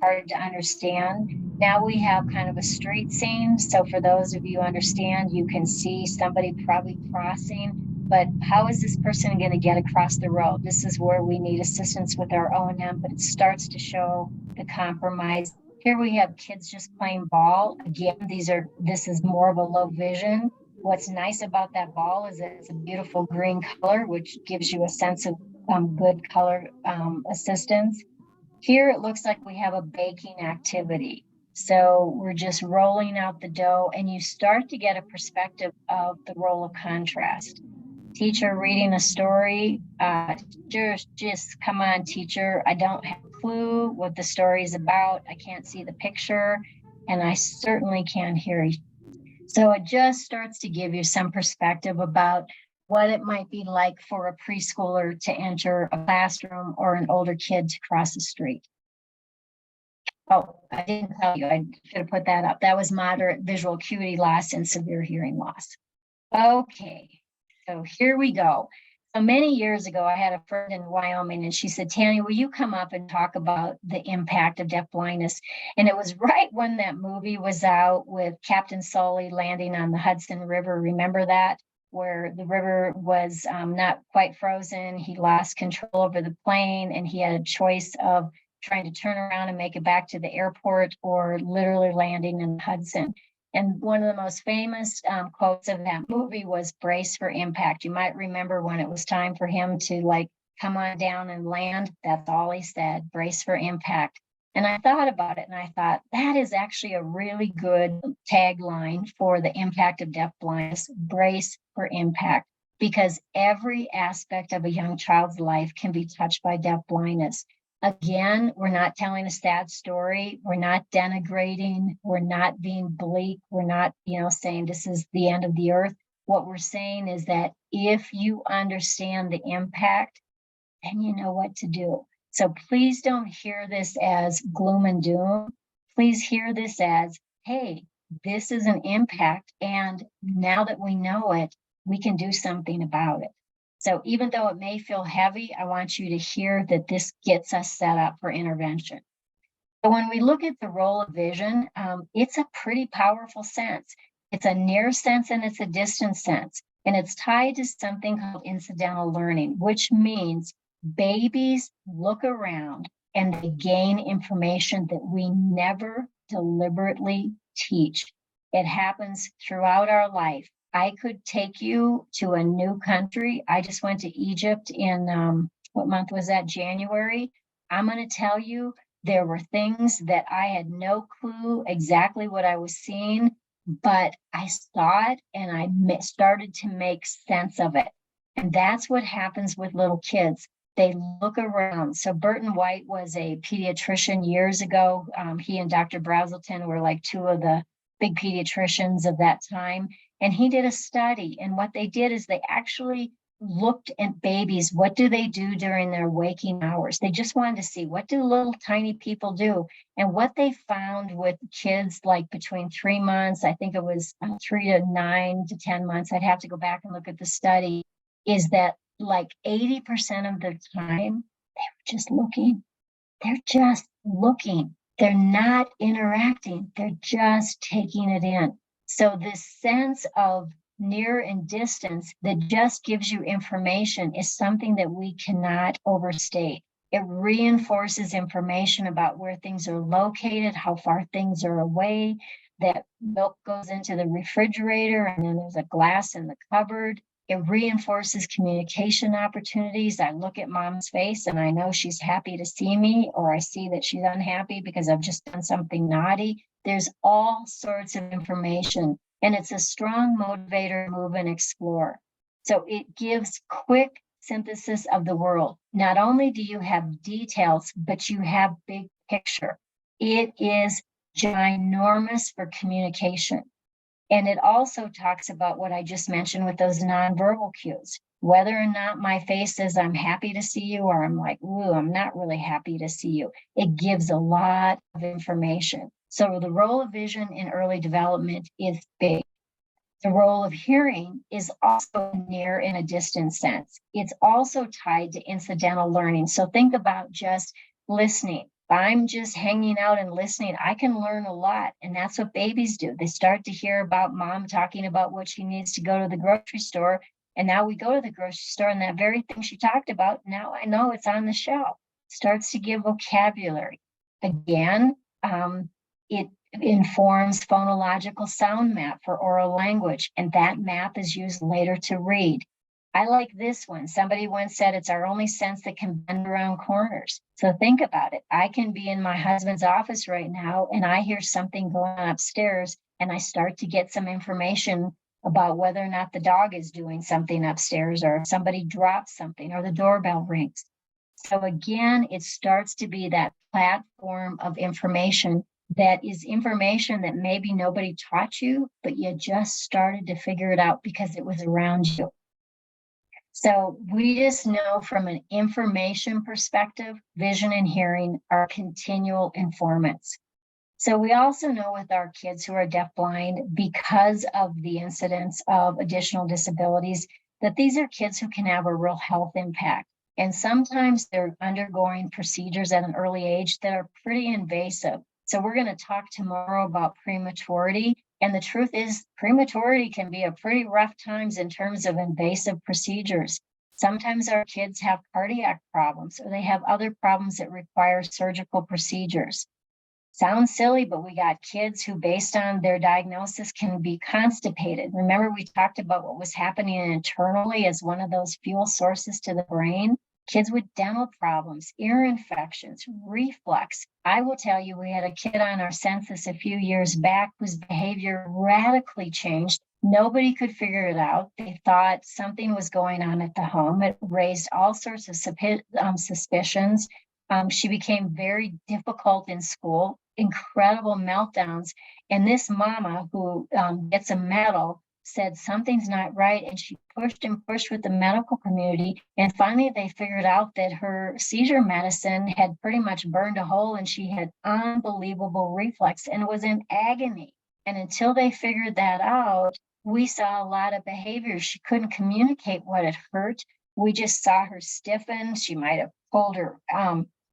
hard to understand. Now we have kind of a street scene. So for those of you who understand, you can see somebody probably crossing, but how is this person going to get across the road? This is where we need assistance with our O&M, but it starts to show the compromise. Here we have kids just playing ball. Again, this is more of a low vision. What's nice about that ball is that it's a beautiful green color, which gives you a sense of good color assistance. Here it looks like we have a baking activity. So we're just rolling out the dough and you start to get a perspective of the role of contrast. Teacher reading a story, just come on, teacher. I don't have a clue what the story is about. I can't see the picture and I certainly can't hear you. So it just starts to give you some perspective about what it might be like for a preschooler to enter a classroom or an older kid to cross the street. Oh, I didn't tell you, I should have put that up. That was moderate visual acuity loss and severe hearing loss. Okay, so here we go. So many years ago, I had a friend in Wyoming and she said, Tanny, will you come up and talk about the impact of deafblindness? And it was right when that movie was out with Captain Sully landing on the Hudson River. Remember that? Where the river was not quite frozen. He lost control over the plane and he had a choice of trying to turn around and make it back to the airport or literally landing in the Hudson. And one of the most famous quotes of that movie was brace for impact. You might remember when it was time for him to come on down and land. That's all he said, brace for impact. And I thought about it and I thought that is actually a really good tagline for the impact of deafblindness, brace for impact, because every aspect of a young child's life can be touched by deafblindness. Again, we're not telling a sad story. We're not denigrating. We're not being bleak. We're not, saying this is the end of the earth. What we're saying is that if you understand the impact, then you know what to do. So please don't hear this as gloom and doom. Please hear this as, hey, this is an impact. And now that we know it, we can do something about it. So even though it may feel heavy, I want you to hear that this gets us set up for intervention. So when we look at the role of vision, it's a pretty powerful sense. It's a near sense and it's a distant sense. And it's tied to something called incidental learning, which means babies look around and they gain information that we never deliberately teach. It happens throughout our life. I could take you to a new country. I just went to Egypt in, what month was that? January. I'm going to tell you, there were things that I had no clue exactly what I was seeing, but I saw it and I started to make sense of it. And that's what happens with little kids. They look around. So Burton White was a pediatrician years ago. He and Dr. Brazelton were like two of the big pediatricians of that time. And he did a study. And what they did is they actually looked at babies. What do they do during their waking hours? They just wanted to see, what do little tiny people do? And what they found with kids like between 3 months, I think it was 3 to 9 to 10 months, I'd have to go back and look at the study, is that like 80% of the time, they were just looking. They're just looking. They're not interacting. They're just taking it in. So this sense of near and distance that just gives you information is something that we cannot overstate. It reinforces information about where things are located, how far things are away, that milk goes into the refrigerator and then there's a glass in the cupboard. It reinforces communication opportunities. I look at mom's face and I know she's happy to see me, or I see that she's unhappy because I've just done something naughty. There's all sorts of information, and it's a strong motivator, move and explore. So it gives quick synthesis of the world. Not only do you have details, but you have big picture. It is ginormous for communication. And it also talks about what I just mentioned with those nonverbal cues. Whether or not my face says I'm happy to see you, or I'm like, ooh, I'm not really happy to see you. It gives a lot of information. So the role of vision in early development is big. The role of hearing is also near in a distant sense. It's also tied to incidental learning. So think about just listening. If I'm just hanging out and listening, I can learn a lot. And that's what babies do. They start to hear about mom talking about what she needs to go to the grocery store. And now we go to the grocery store and that very thing she talked about, now I know it's on the shelf. Starts to give vocabulary. Again, it informs phonological sound map for oral language, and that map is used later to read. I like this one. Somebody once said it's our only sense that can bend around corners. So think about it. I can be in my husband's office right now and I hear something going on upstairs and I start to get some information about whether or not the dog is doing something upstairs, or somebody drops something, or the doorbell rings. So again, it starts to be that platform of information that is information that maybe nobody taught you, but you just started to figure it out because it was around you. So we just know from an information perspective, vision and hearing are continual informants. So we also know with our kids who are deafblind, because of the incidence of additional disabilities, that these are kids who can have a real health impact. And sometimes they're undergoing procedures at an early age that are pretty invasive. So we're going to talk tomorrow about prematurity. And the truth is, prematurity can be a pretty rough times in terms of invasive procedures. Sometimes our kids have cardiac problems, or they have other problems that require surgical procedures. Sounds silly, but we got kids who, based on their diagnosis, can be constipated. Remember, we talked about what was happening internally as one of those fuel sources to the brain. Kids with dental problems, ear infections, reflux. I will tell you, we had a kid on our census a few years back whose behavior radically changed. Nobody could figure it out. They thought something was going on at the home. It raised all sorts of suspicions. She became very difficult in school, incredible meltdowns. And this mama who gets a medal said something's not right, and she pushed and pushed with the medical community, and finally they figured out that her seizure medicine had pretty much burned a hole and she had unbelievable reflux and was in agony. And until they figured that out, we saw a lot of behaviors. She couldn't communicate what had hurt. We just saw her stiffen. She might have pulled her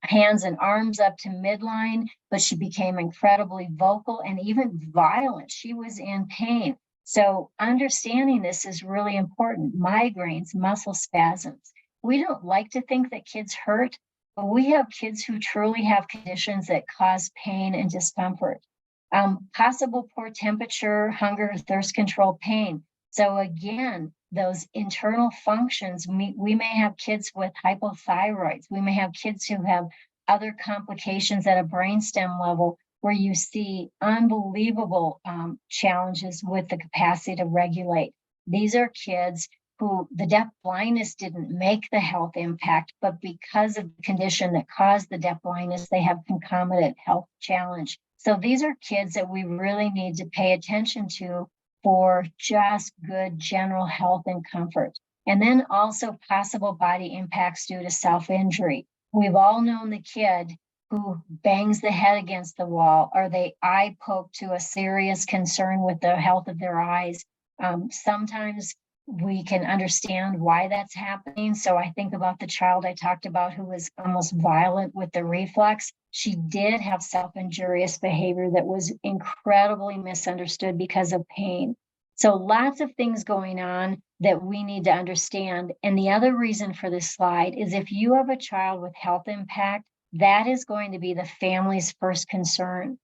hands and arms up to midline, but she became incredibly vocal and even violent. She was in pain. So understanding this is really important. Migraines, muscle spasms. We don't like to think that kids hurt, but we have kids who truly have conditions that cause pain and discomfort. Possible poor temperature, hunger, thirst control, pain. So again, those internal functions, we may have kids with hypothyroids. We may have kids who have other complications at a brainstem level, where you see unbelievable challenges with the capacity to regulate. These are kids who the deaf blindness didn't make the health impact, but because of the condition that caused the deaf blindness, they have concomitant health challenge. So these are kids that we really need to pay attention to for just good general health and comfort. And then also possible body impacts due to self-injury. We've all known the kid who bangs the head against the wall, or they eye poke to a serious concern with the health of their eyes. Sometimes we can understand why that's happening. So I think about the child I talked about who was almost violent with the reflex. She did have self-injurious behavior that was incredibly misunderstood because of pain. So lots of things going on that we need to understand. And the other reason for this slide is if you have a child with health impact, that is going to be the family's first concern.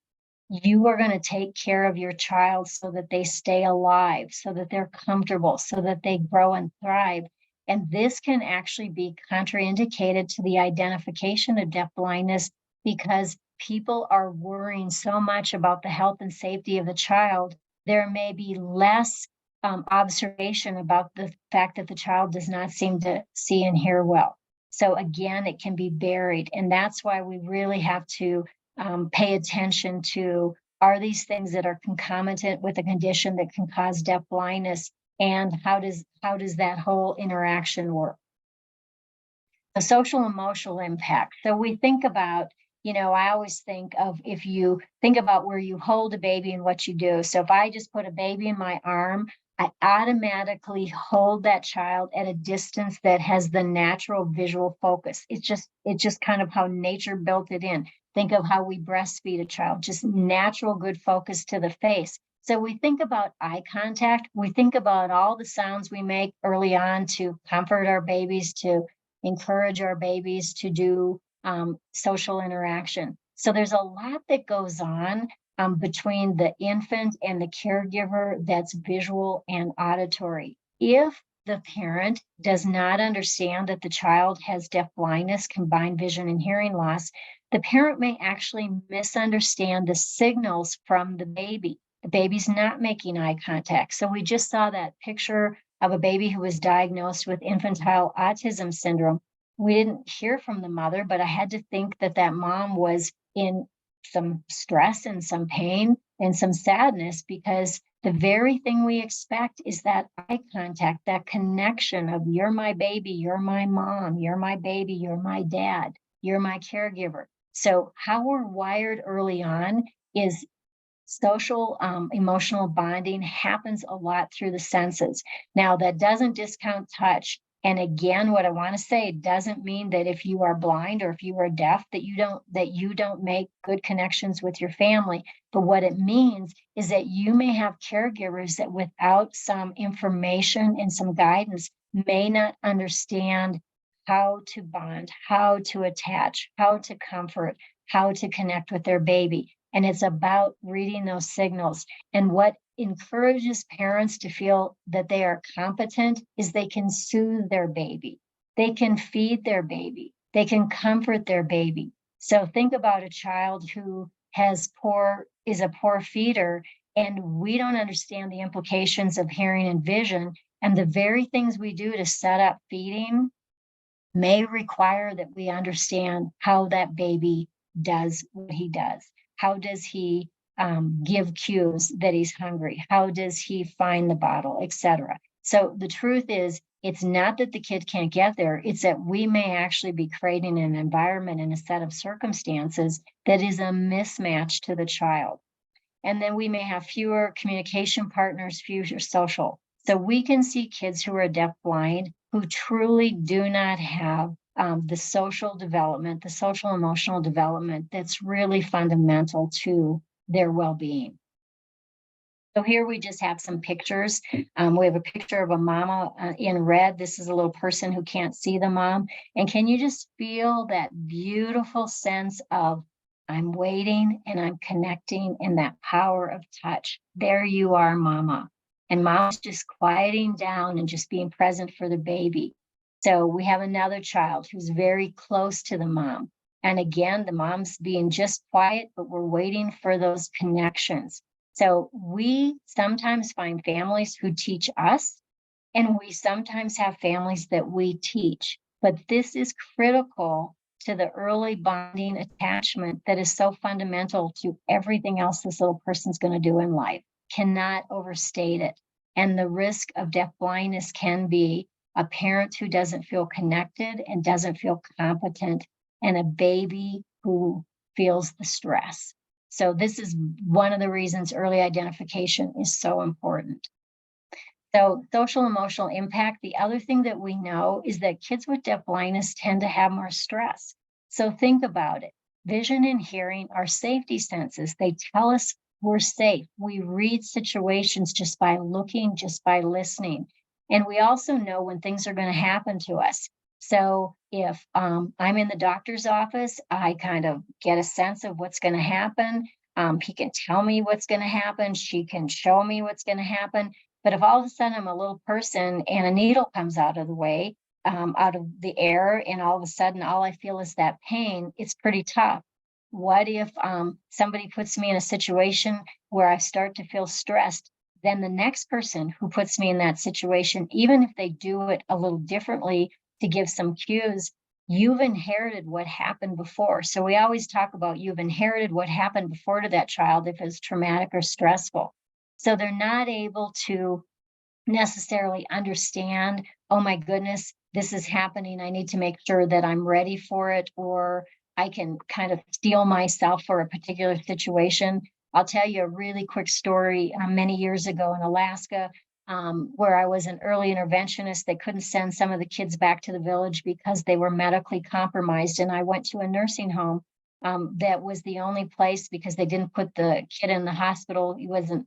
You are going to take care of your child so that they stay alive, so that they're comfortable, so that they grow and thrive. And this can actually be contraindicated to the identification of deafblindness because people are worrying so much about the health and safety of the child. There may be less observation about the fact that the child does not seem to see and hear well. So again, it can be buried. And that's why we really have to pay attention to, are these things that are concomitant with a condition that can cause deafblindness, and how does that whole interaction work? The social emotional impact. So we think about, I always think of, if you think about where you hold a baby and what you do. So if I just put a baby in my arm, I automatically hold that child at a distance that has the natural visual focus. It's just kind of how nature built it in. Think of how we breastfeed a child, just natural good focus to the face. So we think about eye contact. We think about all the sounds we make early on to comfort our babies, to encourage our babies to do social interaction. So there's a lot that goes on between the infant and the caregiver that's visual and auditory. If the parent does not understand that the child has deafblindness, combined vision and hearing loss, the parent may actually misunderstand the signals from the baby. The baby's not making eye contact. So we just saw that picture of a baby who was diagnosed with infantile autism syndrome. We didn't hear from the mother, but I had to think that that mom was in some stress and some pain and some sadness, because the very thing we expect is that eye contact, that connection of you're my baby, you're my mom, you're my baby, you're my dad, you're my caregiver. So how we're wired early on is social emotional bonding happens a lot through the senses. Now, that doesn't discount touch. And again, what I want to say doesn't mean that if you are blind or if you are deaf, that you don't make good connections with your family. But what it means is that you may have caregivers that without some information and some guidance may not understand how to bond, how to attach, how to comfort, how to connect with their baby. And it's about reading those signals. And what encourages parents to feel that they are competent is they can soothe their baby. They can feed their baby. They can comfort their baby. So think about a child who is a poor feeder, and we don't understand the implications of hearing and vision. And the very things we do to set up feeding may require that we understand how that baby does what he does. How does he give cues that he's hungry? How does he find the bottle, etc.? So the truth is, it's not that the kid can't get there. It's that we may actually be creating an environment and a set of circumstances that is a mismatch to the child. And then we may have fewer communication partners, fewer social. So we can see kids who are deafblind who truly do not have the social development, the social emotional development that's really fundamental to their well-being. So here we just have some pictures. We have a picture of a mama in red. This is a little person who can't see the mom. And can you just feel that beautiful sense of I'm waiting and I'm connecting, and that power of touch? There you are, mama. And mom's just quieting down and just being present for the baby. So we have another child who's very close to the mom. And again, the mom's being just quiet, but we're waiting for those connections. So we sometimes find families who teach us, and we sometimes have families that we teach. But this is critical to the early bonding attachment that is so fundamental to everything else this little person's going to do in life. Cannot overstate it. And the risk of deafblindness can be a parent who doesn't feel connected and doesn't feel competent, and a baby who feels the stress. So this is one of the reasons early identification is so important. So social emotional impact, the other thing that we know is that kids with deaf blindness tend to have more stress. So think about it. Vision and hearing are safety senses. They tell us we're safe. We read situations just by looking, just by listening. And we also know when things are going to happen to us. So if I'm in the doctor's office, I kind of get a sense of what's going to happen. He can tell me what's going to happen. She can show me what's going to happen. But if all of a sudden I'm a little person and a needle comes out of the way, out of the air, and all of a sudden all I feel is that pain, it's pretty tough. What if somebody puts me in a situation where I start to feel stressed? Then the next person who puts me in that situation, even if they do it a little differently to give some cues, you've inherited what happened before. So we always talk about you've inherited what happened before to that child if it's traumatic or stressful. So they're not able to necessarily understand, oh my goodness, this is happening. I need to make sure that I'm ready for it, or I can kind of steel myself for a particular situation. I'll tell you a really quick story. Many years ago in Alaska, where I was an early interventionist, they couldn't send some of the kids back to the village because they were medically compromised. And I went to a nursing home. That was the only place because they didn't put the kid in the hospital. He wasn't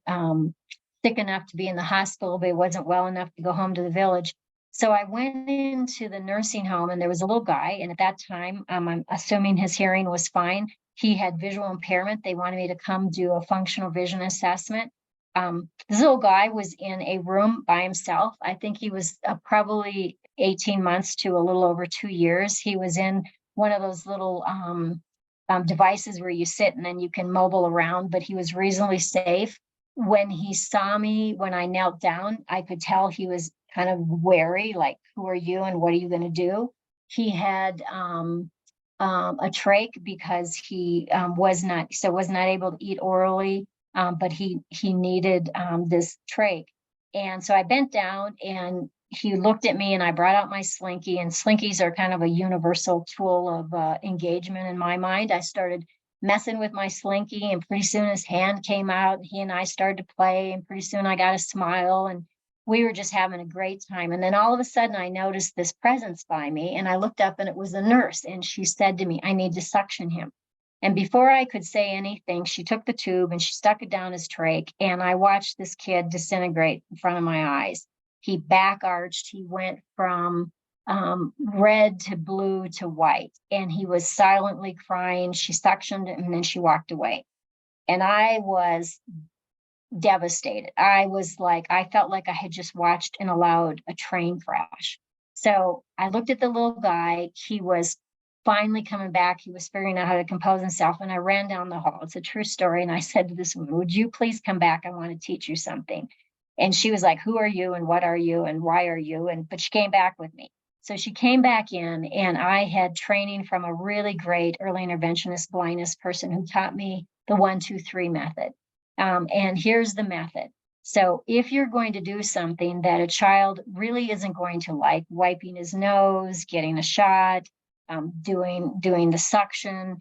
sick enough to be in the hospital, but he wasn't well enough to go home to the village. So I went into the nursing home and there was a little guy. And at that time, I'm assuming his hearing was fine. He had visual impairment. They wanted me to come do a functional vision assessment. This little guy was in a room by himself. I think he was probably 18 months to a little over 2 years. He was in one of those little devices where you sit and then you can mobile around, but he was reasonably safe. When he saw me, when I knelt down, I could tell he was kind of wary, like, who are you and what are you going to do? He had a trach because he was not able to eat orally, but he needed this trach. And so I bent down and he looked at me and I brought out my Slinky, and Slinkies are kind of a universal tool of engagement in my mind. I started messing with my Slinky and pretty soon his hand came out. He and I started to play and pretty soon I got a smile and we were just having a great time. And then all of a sudden I noticed this presence by me and I looked up and it was a nurse and she said to me, I need to suction him. And before I could say anything, she took the tube and she stuck it down his trach and I watched this kid disintegrate in front of my eyes. He back arched. He went from red to blue to white, and he was silently crying. She suctioned him and then she walked away. And I was devastated. I felt like I had just watched and allowed a train crash. So I looked at the little guy. He was finally coming back. He was figuring out how to compose himself. And I ran down the hall. It's a true story. And I said to this woman, would you please come back? I want to teach you something. And she was like, who are you and what are you and why are you? But she came back with me. So she came back in and I had training from a really great early interventionist blindness person who taught me the 1, 2, 3 method. And here's the method. So if you're going to do something that a child really isn't going to like, wiping his nose, getting a shot, doing the suction,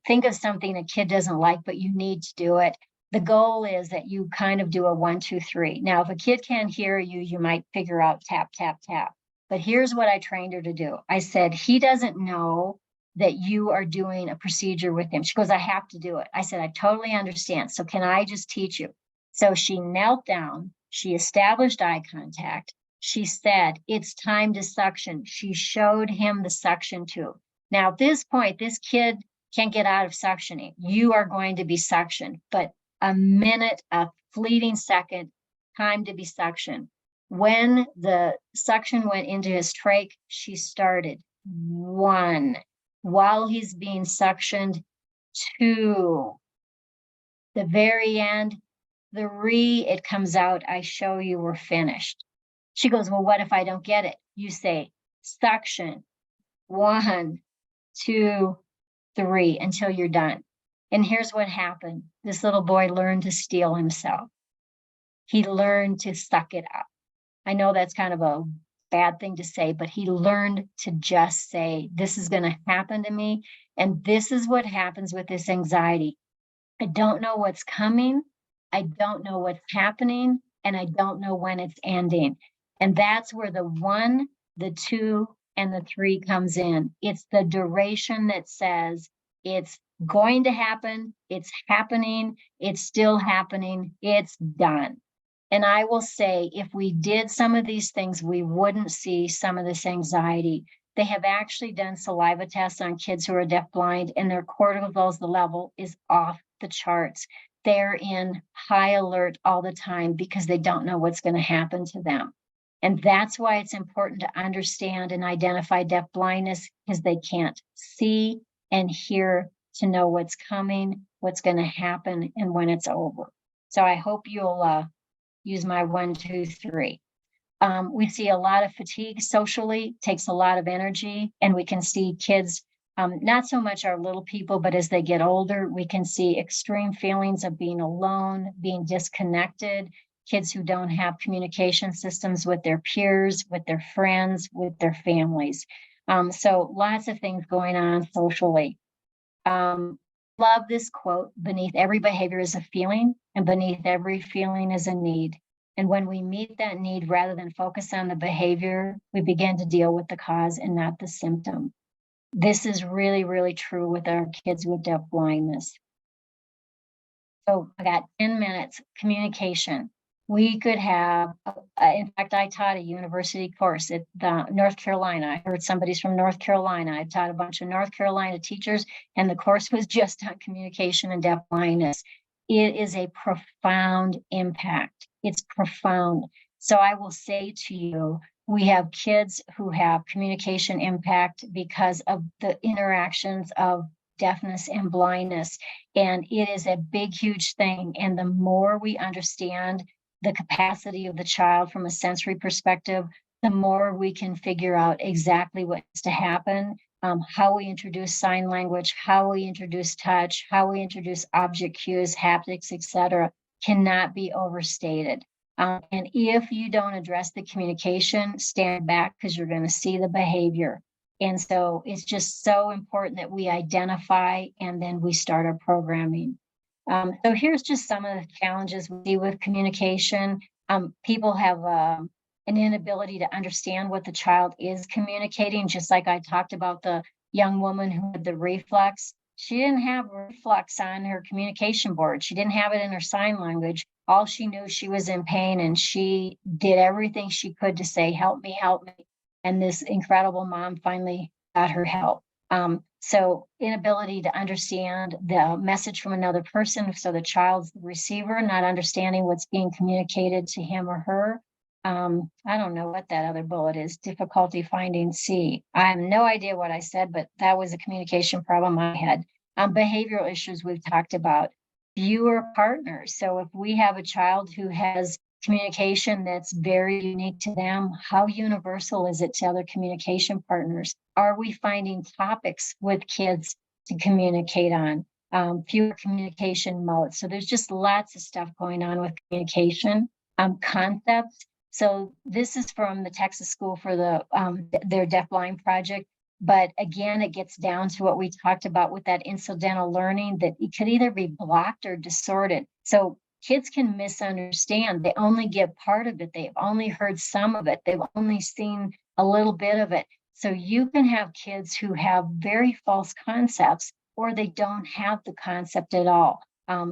think of something a kid doesn't like, but you need to do it. The goal is that you kind of do a 1, 2, 3. Now, if a kid can't hear you, you might figure out tap, tap, tap. But here's what I trained her to do. I said, he doesn't know that you are doing a procedure with him. She goes, I have to do it. I said, I totally understand. So can I just teach you? So she knelt down. She established eye contact. She said, it's time to suction. She showed him the suction tube. Now, at this point, this kid can't get out of suctioning. You are going to be suctioned, but a minute, a fleeting second, time to be suctioned. When the suction went into his trach, she started 1. While he's being suctioned, 2. The very end, 3, it comes out, I show you we're finished. She goes, well, what if I don't get it? You say, suction, 1, 2, 3, until you're done. And here's what happened. This little boy learned to steel himself. He learned to suck it up. I know that's kind of a bad thing to say, but he learned to just say, this is going to happen to me. And this is what happens with this anxiety. I don't know what's coming. I don't know what's happening. And I don't know when it's ending. And that's where the 1, the 2, and the 3 comes in. It's the duration that says it's going to happen. It's happening. It's still happening. It's done. And I will say, if we did some of these things, we wouldn't see some of this anxiety. They have actually done saliva tests on kids who are deafblind, and their cortisol level is off the charts. They're in high alert all the time because they don't know what's going to happen to them. And that's why it's important to understand and identify deafblindness, because they can't see and hear to know what's coming, what's going to happen, and when it's over. So I hope you'll use my 1, 2, 3. We see a lot of fatigue socially, takes a lot of energy, and we can see kids, not so much our little people, but as they get older, we can see extreme feelings of being alone, being disconnected, kids who don't have communication systems with their peers, with their friends, with their families. So lots of things going on socially. Love this quote: beneath every behavior is a feeling, and beneath every feeling is a need. And when we meet that need, rather than focus on the behavior, we begin to deal with the cause and not the symptom. This is really, really true with our kids with deafblindness. So I got 10 minutes, communication. We could have, in fact, I taught a university course at North Carolina. I heard somebody's from North Carolina. I taught a bunch of North Carolina teachers, and the course was just on communication and deafblindness. It is a profound impact. It's profound. So I will say to you, we have kids who have communication impact because of the interactions of deafness and blindness. And it is a big, huge thing. And the more we understand the capacity of the child from a sensory perspective, the more we can figure out exactly what's to happen, how we introduce sign language, how we introduce touch, how we introduce object cues, haptics, etc., cannot be overstated. And if you don't address the communication, stand back, because you're going to see the behavior. And so it's just so important that we identify and then we start our programming. So here's just some of the challenges we see with communication. People have an inability to understand what the child is communicating, just like I talked about the young woman who had the reflux. She didn't have reflux on her communication board. She didn't have it in her sign language. All she knew, she was in pain, and she did everything she could to say, help me, help me. And this incredible mom finally got her help. So inability to understand the message from another person. So the child's the receiver, not understanding what's being communicated to him or her. I don't know what that other bullet is. Difficulty finding C. I have no idea what I said, but that was a communication problem I had. Behavioral issues we've talked about. Fewer partners. So if we have a child who has communication that's very unique to them, how universal is it to other communication partners? Are we finding topics with kids to communicate on? Fewer communication modes. So there's just lots of stuff going on with communication. Concepts. So this is from the Texas School for their Deafblind project. But again, it gets down to what we talked about with that incidental learning, that it could either be blocked or distorted. So kids can misunderstand. They only get part of it. They've only heard some of it. They've only seen a little bit of it. So you can have kids who have very false concepts, or they don't have the concept at all.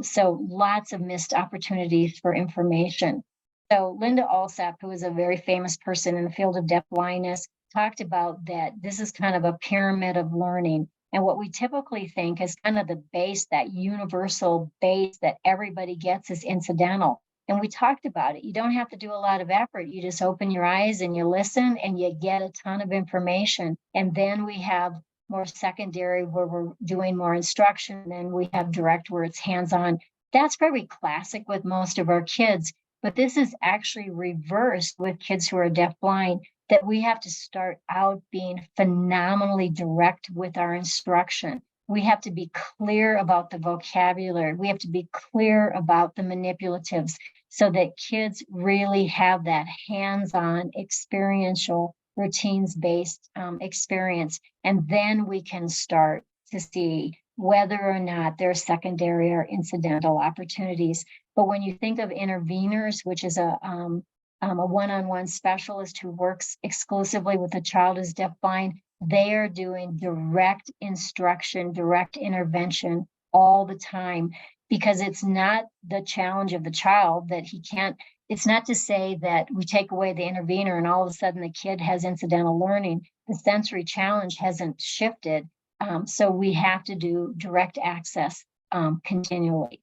So lots of missed opportunities for information. So Linda Alsop, who is a very famous person in the field of deafblindness, talked about that this is kind of a pyramid of learning. And what we typically think is kind of the base, that universal base that everybody gets, is incidental. And we talked about it. You don't have to do a lot of effort. You just open your eyes and you listen and you get a ton of information. And then we have more secondary, where we're doing more instruction. And then we have direct, where it's hands-on. That's very classic with most of our kids. But this is actually reversed with kids who are deafblind, that we have to start out being phenomenally direct with our instruction. We have to be clear about the vocabulary. We have to be clear about the manipulatives. so that kids really have that hands-on experiential routines-based experience. And then we can start to see whether or not there are secondary or incidental opportunities. But when you think of interveners, which is a one-on-one specialist who works exclusively with a child who's deafblind, they are doing direct instruction, direct intervention all the time, because it's not the challenge of the child that he can't. It's not to say that we take away the intervener and all of a sudden the kid has incidental learning. The sensory challenge hasn't shifted. So we have to do direct access continually.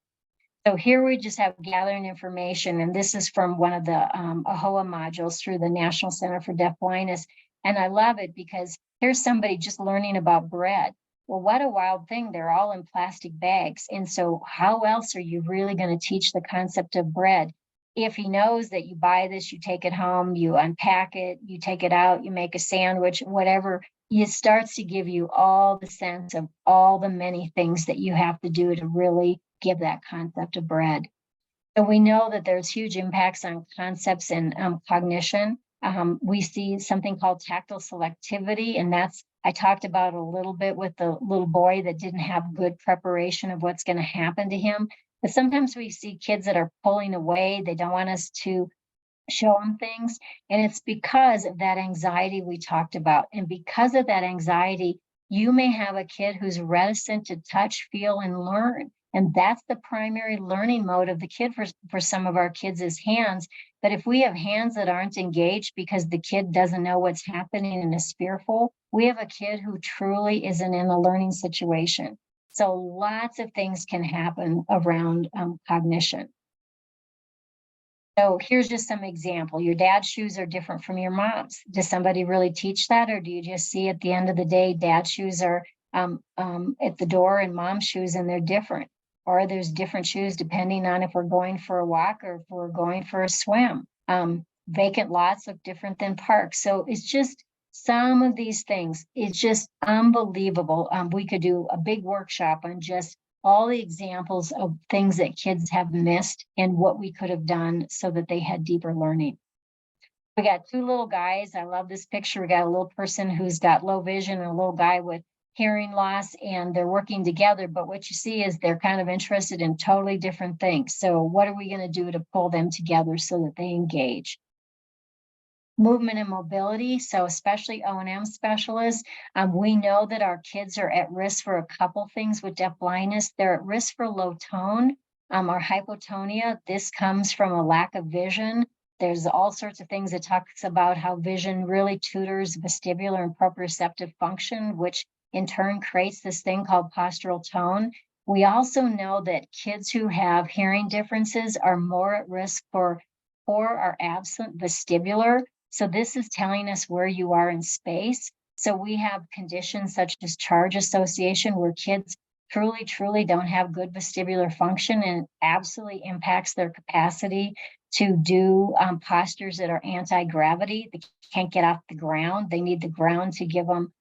So here we just have gathering information, and this is from one of the AHOA modules through the National Center for Deafblindness. And I love it because here's somebody just learning about bread. Well, what a wild thing. They're all in plastic bags. And so how else are you really going to teach the concept of bread? If he knows that you buy this, you take it home, you unpack it, you take it out, you make a sandwich, whatever, it starts to give you all the sense of all the many things that you have to do to really give that concept of bread. So we know that there's huge impacts on concepts and cognition. We see something called tactile selectivity, and that's, I talked about a little bit with the little boy that didn't have good preparation of what's going to happen to him. But sometimes we see kids that are pulling away. They don't want us to show them things. And it's because of that anxiety we talked about. And because of that anxiety, you may have a kid who's reticent to touch, feel, and learn. And that's the primary learning mode of the kid for some of our kids is hands. But if we have hands that aren't engaged because the kid doesn't know what's happening and is fearful, we have a kid who truly isn't in a learning situation. So lots of things can happen around cognition. So here's just some example. Your dad's shoes are different from your mom's. Does somebody really teach that? Or do you just see at the end of the day, dad's shoes are at the door and mom's shoes and they're different? Or there's different shoes depending on if we're going for a walk or if we're going for a swim. Vacant lots look different than parks. So it's just some of these things. It's just unbelievable. We could do a big workshop on just all the examples of things that kids have missed and what we could have done so that they had deeper learning. We got two little guys. I love this picture. We got a little person who's got low vision and a little guy with hearing loss, and they're working together. But what you see is they're kind of interested in totally different things. So what are we going to do to pull them together so that they engage? Movement and mobility, so especially O&M specialists, we know that our kids are at risk for a couple things with deafblindness. They're at risk for low tone or hypotonia. This comes from a lack of vision. There's all sorts of things that talks about how vision really tutors vestibular and proprioceptive function, which in turn creates this thing called postural tone. We also know that kids who have hearing differences are more at risk for poor or absent vestibular. So this is telling us where you are in space. So we have conditions such as charge association where kids truly don't have good vestibular function, and it absolutely impacts their capacity to do postures that are anti-gravity. They can't get off the ground. They need the ground to give them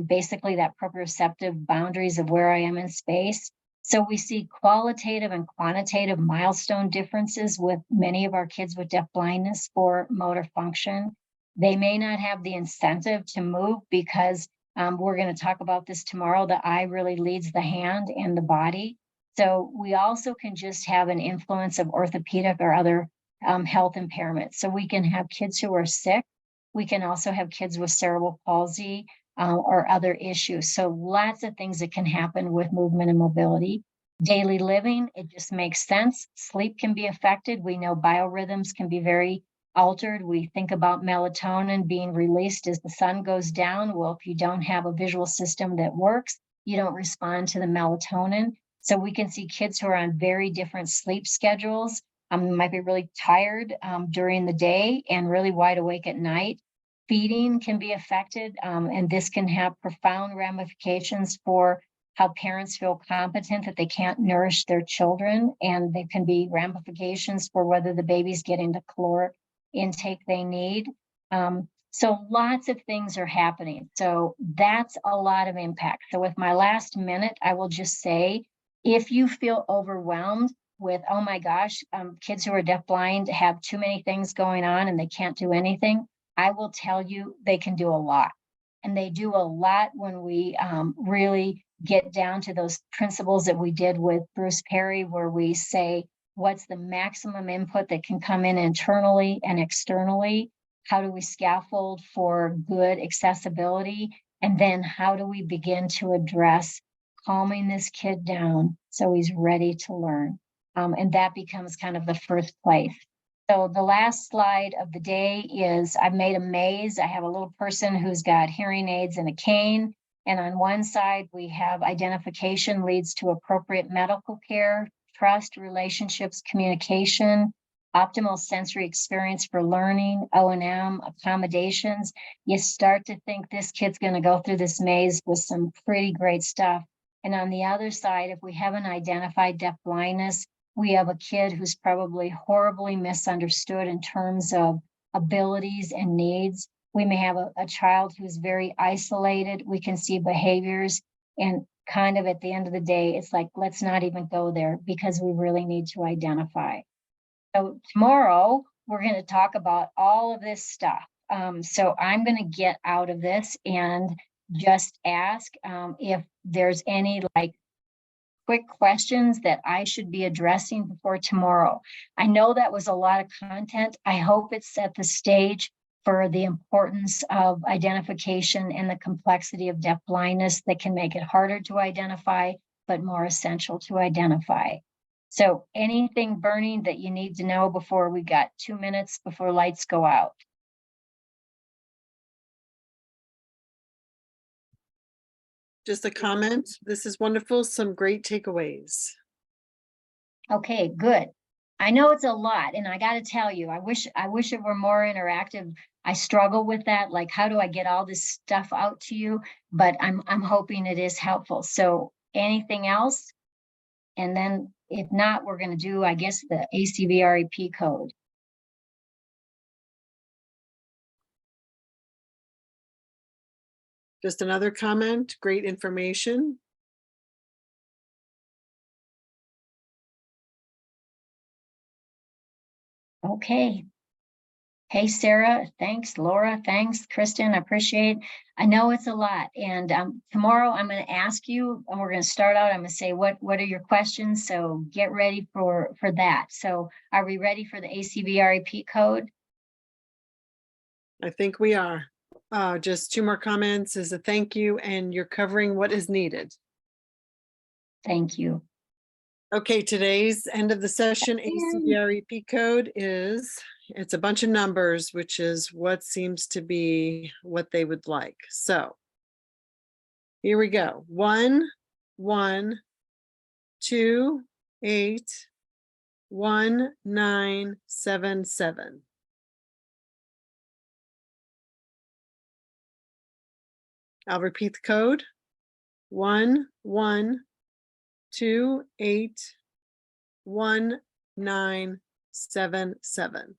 basically that proprioceptive boundaries of where I am in space. So we see qualitative and quantitative milestone differences with many of our kids with deafblindness for motor function. They may not have the incentive to move because we're going to talk about this tomorrow. The eye really leads the hand and the body. So we also can just have an influence of orthopedic or other health impairments. So we can have kids who are sick. We can also have kids with cerebral palsy or other issues. So lots of things that can happen with movement and mobility. Daily living, it just makes sense. Sleep can be affected. We know biorhythms can be very altered. We think about melatonin being released as the sun goes down. Well, if you don't have a visual system that works, you don't respond to the melatonin. So we can see kids who are on very different sleep schedules, might be really tired during the day and really wide awake at night. Feeding can be affected, and this can have profound ramifications for how parents feel competent that they can't nourish their children, and there can be ramifications for whether the baby's getting the caloric intake they need. So lots of things are happening. So that's a lot of impact. So with my last minute, I will just say, if you feel overwhelmed, with, oh my gosh, kids who are deafblind have too many things going on and they can't do anything. I will tell you, they can do a lot. And they do a lot when we really get down to those principles that we did with Bruce Perry, where we say, what's the maximum input that can come in internally and externally? How do we scaffold for good accessibility? And then how do we begin to address calming this kid down so he's ready to learn? And that becomes kind of the first place. So the last slide of the day is I've made a maze. I have a little person who's got hearing aids and a cane. And on one side, we have identification leads to appropriate medical care, trust, relationships, communication, optimal sensory experience for learning, O&M, accommodations. You start to think this kid's going to go through this maze with some pretty great stuff. And on the other side, if we haven't identified deafblindness, we have a kid who's probably horribly misunderstood in terms of abilities and needs. We may have a child who's very isolated. We can see behaviors, and kind of at the end of the day, it's like, let's not even go there because we really need to identify. So tomorrow, we're going to talk about all of this stuff. So I'm going to get out of this and just ask if there's any quick questions that I should be addressing before tomorrow. I know that was a lot of content. I hope it set the stage for the importance of identification and the complexity of deafblindness that can make it harder to identify, but more essential to identify. So anything burning that you need to know before we got 2 minutes before lights go out? Just a comment. This is wonderful. Some great takeaways. Okay, good. I know it's a lot, and I got to tell you, I wish it were more interactive. I struggle with that. Like, how do I get all this stuff out to you? But I'm hoping it is helpful. So anything else? And then if not, we're going to do, I guess, the ACVREP code. Just another comment. Great information. Okay. Hey, Sarah, thanks. Laura, thanks. Kristen, I appreciate. I know it's a lot. And tomorrow I'm going to ask you, and we're going to start out. I'm going to say, what are your questions? So get ready for that. So are we ready for the ACVREP code? I think we are. Just 2 more comments is a thank you, and you're covering what is needed. Thank you. Okay, today's end of the session ACVREP code is, it's a bunch of numbers, which is what seems to be what they would like. So here we go. 1 1 2 8 1 9 7 7. I'll repeat the code. 1 1 2 8 1 9 7 7.